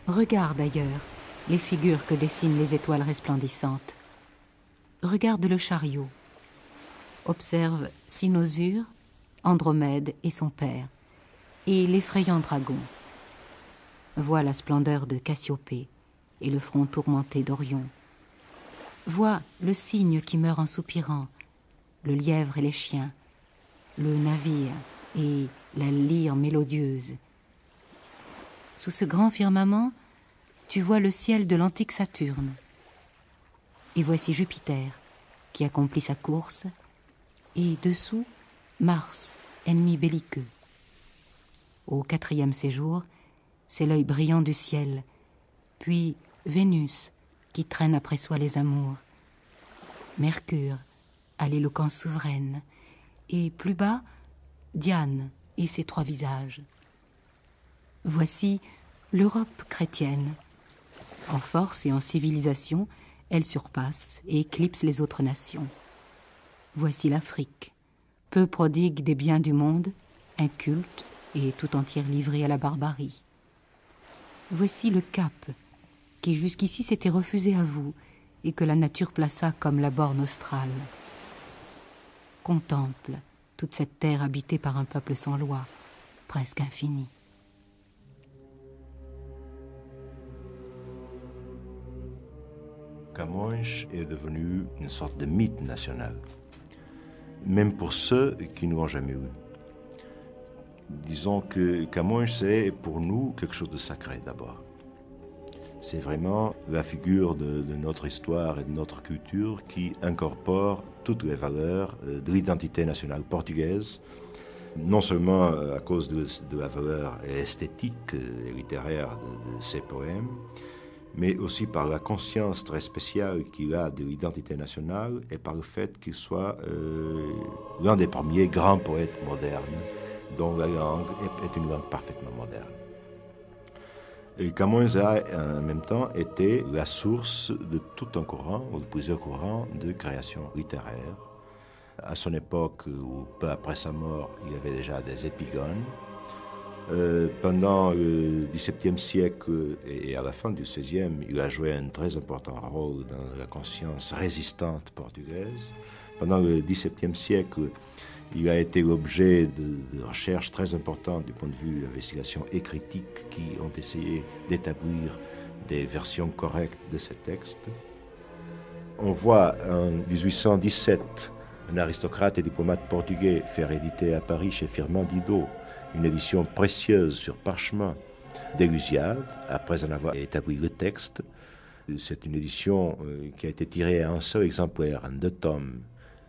Regarde ailleurs les figures que dessinent les étoiles resplendissantes. Regarde le chariot. Observe Cynosure, Andromède et son père, et l'effrayant dragon. Vois la splendeur de Cassiopée et le front tourmenté d'Orion. Vois le cygne qui meurt en soupirant, le lièvre et les chiens, le navire et la lyre mélodieuse. Sous ce grand firmament, tu vois le ciel de l'antique Saturne. Et voici Jupiter, qui accomplit sa course, et dessous, Mars, ennemi belliqueux. Au 4e séjour, c'est l'œil brillant du ciel, puis Vénus, qui traîne après soi les amours, Mercure, à l'éloquence souveraine, et plus bas, Diane et ses 3 visages. Voici l'Europe chrétienne. En force et en civilisation, elle surpasse et éclipse les autres nations. Voici l'Afrique, peu prodigue des biens du monde, inculte et tout entière livrée à la barbarie. Voici le Cap, qui jusqu'ici s'était refusé à vous et que la nature plaça comme la borne australe. Contemple toute cette terre habitée par un peuple sans loi, presque infini. Camões est devenu une sorte de mythe national, même pour ceux qui ne l'ont jamais eu. Disons que Camões, c'est pour nous quelque chose de sacré d'abord. C'est vraiment la figure de notre histoire et de notre culture qui incorpore toutes les valeurs de l'identité nationale portugaise, non seulement à cause de la valeur esthétique et littéraire de ses poèmes, mais aussi par la conscience très spéciale qu'il a de l'identité nationale et par le fait qu'il soit l'un des premiers grands poètes modernes dont la langue est une langue parfaitement moderne. Et Camões a en même temps été la source de tout un courant, ou de plusieurs courants de création littéraire. À son époque, ou peu après sa mort, il y avait déjà des épigones. Pendant le XVIIe siècle et à la fin du XVIe, il a joué un très important rôle dans la conscience résistante portugaise. Pendant le XVIIe siècle, il a été l'objet de recherches très importantes du point de vue d'investigation et critique qui ont essayé d'établir des versions correctes de ces textes. On voit en 1817 un aristocrate et diplomate portugais faire éditer à Paris chez Firmin Didot une édition précieuse sur parchemin d'Élusiade, après en avoir établi le texte. C'est une édition qui a été tirée à un seul exemplaire, en 2 tomes,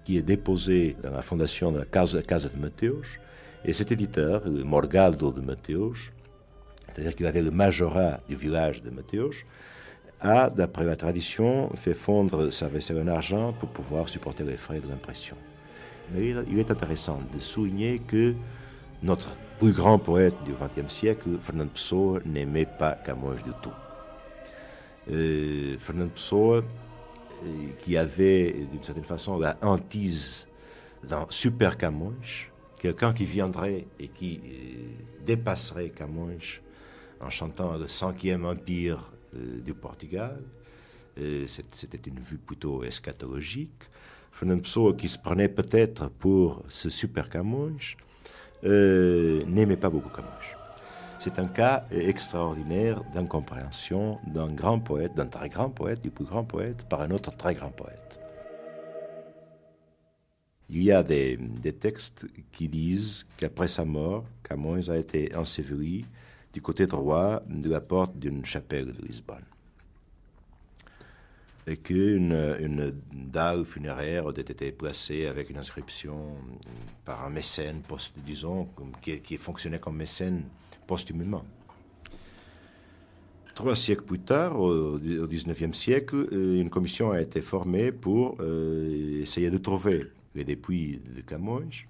qui est déposé dans la fondation de la Casa de Mateus. Et cet éditeur, le Morgado de Mateus, c'est-à-dire qu'il avait le majorat du village de Mateus, a, d'après la tradition, fait fondre sa vaisselle en argent pour pouvoir supporter les frais de l'impression. Mais il est intéressant de souligner que notre plus grand poète du XXe siècle, Fernando Pessoa, n'aimait pas Camões du tout. Fernando Pessoa, qui avait d'une certaine façon la hantise dans Super Camões, quelqu'un qui viendrait et qui dépasserait Camões en chantant le 5e empire du Portugal. C'était une vue plutôt eschatologique. Fernando Pessoa, qui se prenait peut-être pour ce Super Camões, n'aimait pas beaucoup Camões. C'est un cas extraordinaire d'incompréhension d'un grand poète, d'un très grand poète, du plus grand poète, par un autre très grand poète. Il y a des textes qui disent qu'après sa mort, Camões a été enseveli du côté droit de la porte d'une chapelle de Lisbonne. Et qu'une dalle funéraire aurait été placée avec une inscription par un mécène, disons, qui fonctionnait comme mécène posthumement. 3 siècles plus tard, au XIXe siècle, une commission a été formée pour essayer de trouver les dépouilles de Camões.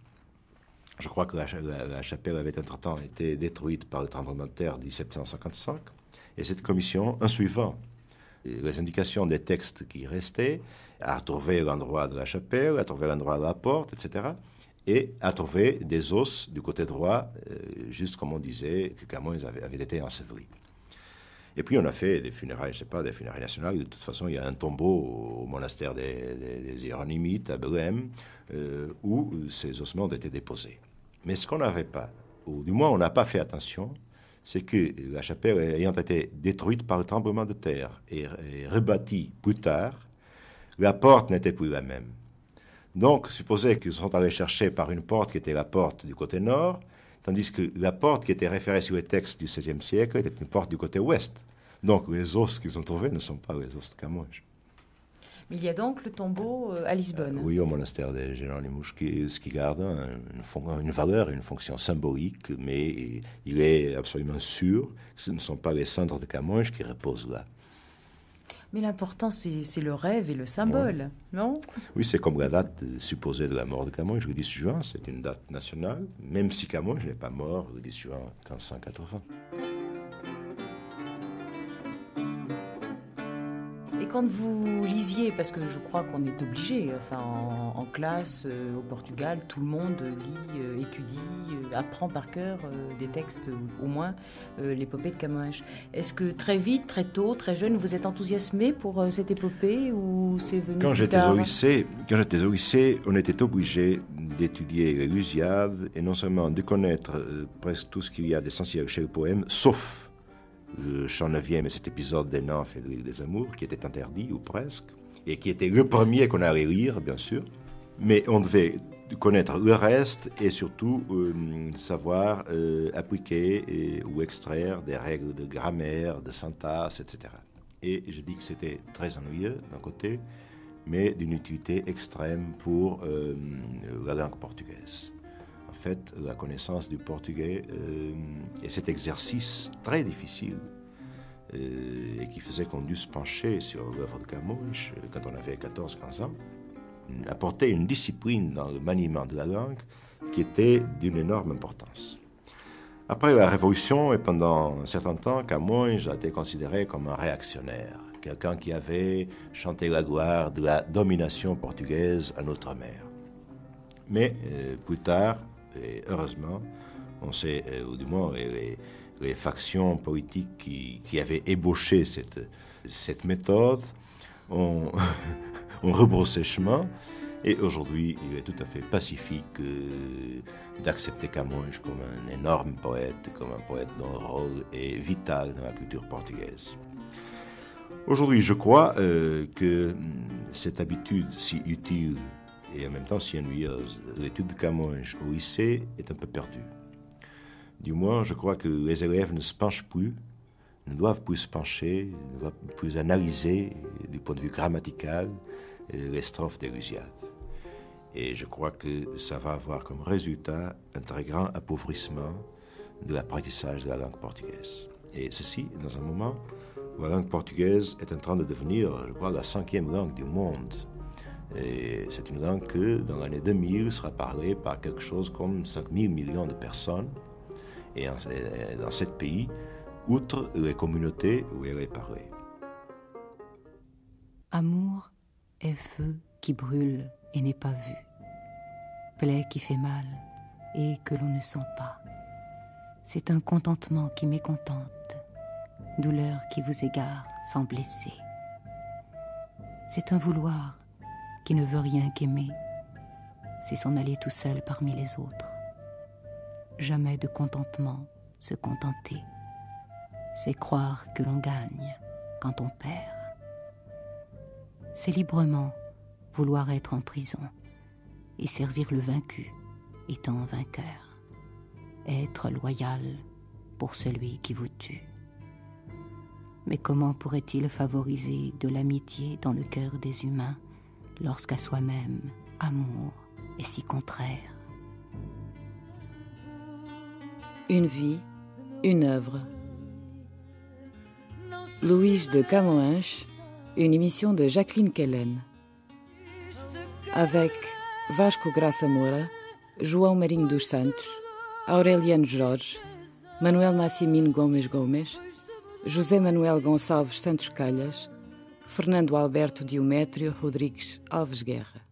Je crois que la chapelle avait entre-temps été détruite par le tremblement de terre de 1755. Et cette commission, en suivant les indications des textes qui restaient, a trouvé l'endroit de la chapelle, a trouvé l'endroit de la porte, etc. Et a trouvé des os du côté droit, juste comme on disait que Camões avait été enseveli. Et puis on a fait des funérailles, je ne sais pas, des funérailles nationales. De toute façon, il y a un tombeau au monastère des Hieronymites à Belém où ces ossements ont été déposés. Mais ce qu'on n'avait pas, ou du moins on n'a pas fait attention, c'est que la chapelle ayant été détruite par le tremblement de terre et rebâtie plus tard, la porte n'était plus la même. Donc, supposez qu'ils sont allés chercher par une porte qui était la porte du côté nord, tandis que la porte qui était référée sur les textes du XVIe siècle était une porte du côté ouest. Donc, les os qu'ils ont trouvés ne sont pas les os de Camões. Mais il y a donc le tombeau à Lisbonne. Oui, au monastère des Hieronymus, ce qui garde une valeur, une fonction symbolique, mais il est absolument sûr que ce ne sont pas les cendres de Camões qui reposent là. Mais l'important, c'est le rêve et le symbole, non? Oui, c'est comme la date supposée de la mort de Camões, le 10 juin, c'est une date nationale, même si Camões n'est pas mort le 10 juin 1580. Et quand vous lisiez, parce que je crois qu'on est obligé, enfin en classe, au Portugal, tout le monde lit, étudie, apprend par cœur des textes, au moins l'épopée de Camões. Est-ce que très vite, très tôt, très jeune, vous êtes enthousiasmé pour cette épopée ou c'est venu quand plus tard? Quand j'étais au lycée, on était obligé d'étudier les Lusiades et non seulement de connaître presque tout ce qu'il y a d'essentiel chez le poème, sauf le chant 9e et cet épisode des Nymphes et de l'île des Amours, qui était interdit, ou presque, et qui était le premier qu'on allait lire, bien sûr. Mais on devait connaître le reste et surtout savoir appliquer ou extraire des règles de grammaire, de syntaxe, etc. Et je dis que c'était très ennuyeux d'un côté, mais d'une utilité extrême pour la langue portugaise. En fait, la connaissance du portugais et cet exercice très difficile et qui faisait qu'on dût se pencher sur l'œuvre de Camões quand on avait 14-15 ans, apportait une discipline dans le maniement de la langue qui était d'une énorme importance. Après la Révolution et pendant un certain temps, Camões a été considéré comme un réactionnaire, quelqu'un qui avait chanté la gloire de la domination portugaise en outre-mer. Mais plus tard, et heureusement, on sait, ou du moins les factions politiques qui avaient ébauché cette méthode ont rebroussé chemin. Et aujourd'hui, il est tout à fait pacifique d'accepter Camões comme un énorme poète, comme un poète dont le rôle est vital dans la culture portugaise. Aujourd'hui, je crois que cette habitude si utile et en même temps si ennuyeuse, l'étude de Camões au lycée est un peu perdue. Du moins, je crois que les élèves ne se penchent plus, ne doivent plus se pencher, ne doivent plus analyser du point de vue grammatical les strophes des Lusiades. Et je crois que ça va avoir comme résultat un très grand appauvrissement de l'apprentissage de la langue portugaise. Et ceci, dans un moment où la langue portugaise est en train de devenir, je crois, la 5e langue du monde. Et c'est une langue que, dans l'année 2000, sera parlée par quelque chose comme 5 000 millions de personnes. Et dans 7 pays, outre les communautés où elle est parlée. Amour est feu qui brûle et n'est pas vu, plaie qui fait mal et que l'on ne sent pas. C'est un contentement qui mécontente, douleur qui vous égare sans blesser. C'est un vouloir qui ne veut rien qu'aimer, c'est s'en aller tout seul parmi les autres. Jamais de contentement se contenter. C'est croire que l'on gagne quand on perd. C'est librement vouloir être en prison et servir le vaincu étant vainqueur. Être loyal pour celui qui vous tue. Mais comment pourrait-il favoriser de l'amitié dans le cœur des humains lorsqu'à soi-même, amour est si contraire? Une vie, une œuvre. Luís de Camões, une émission de Jacqueline Quelen. Avec Vasco Graça Moura, João Marinho dos Santos, Aureliano Jorge, Manuel Massimino Gomes Gomes, José Manuel Gonçalves Santos Calhas, Fernando Alberto Diométrio Rodrigues Alves Guerra.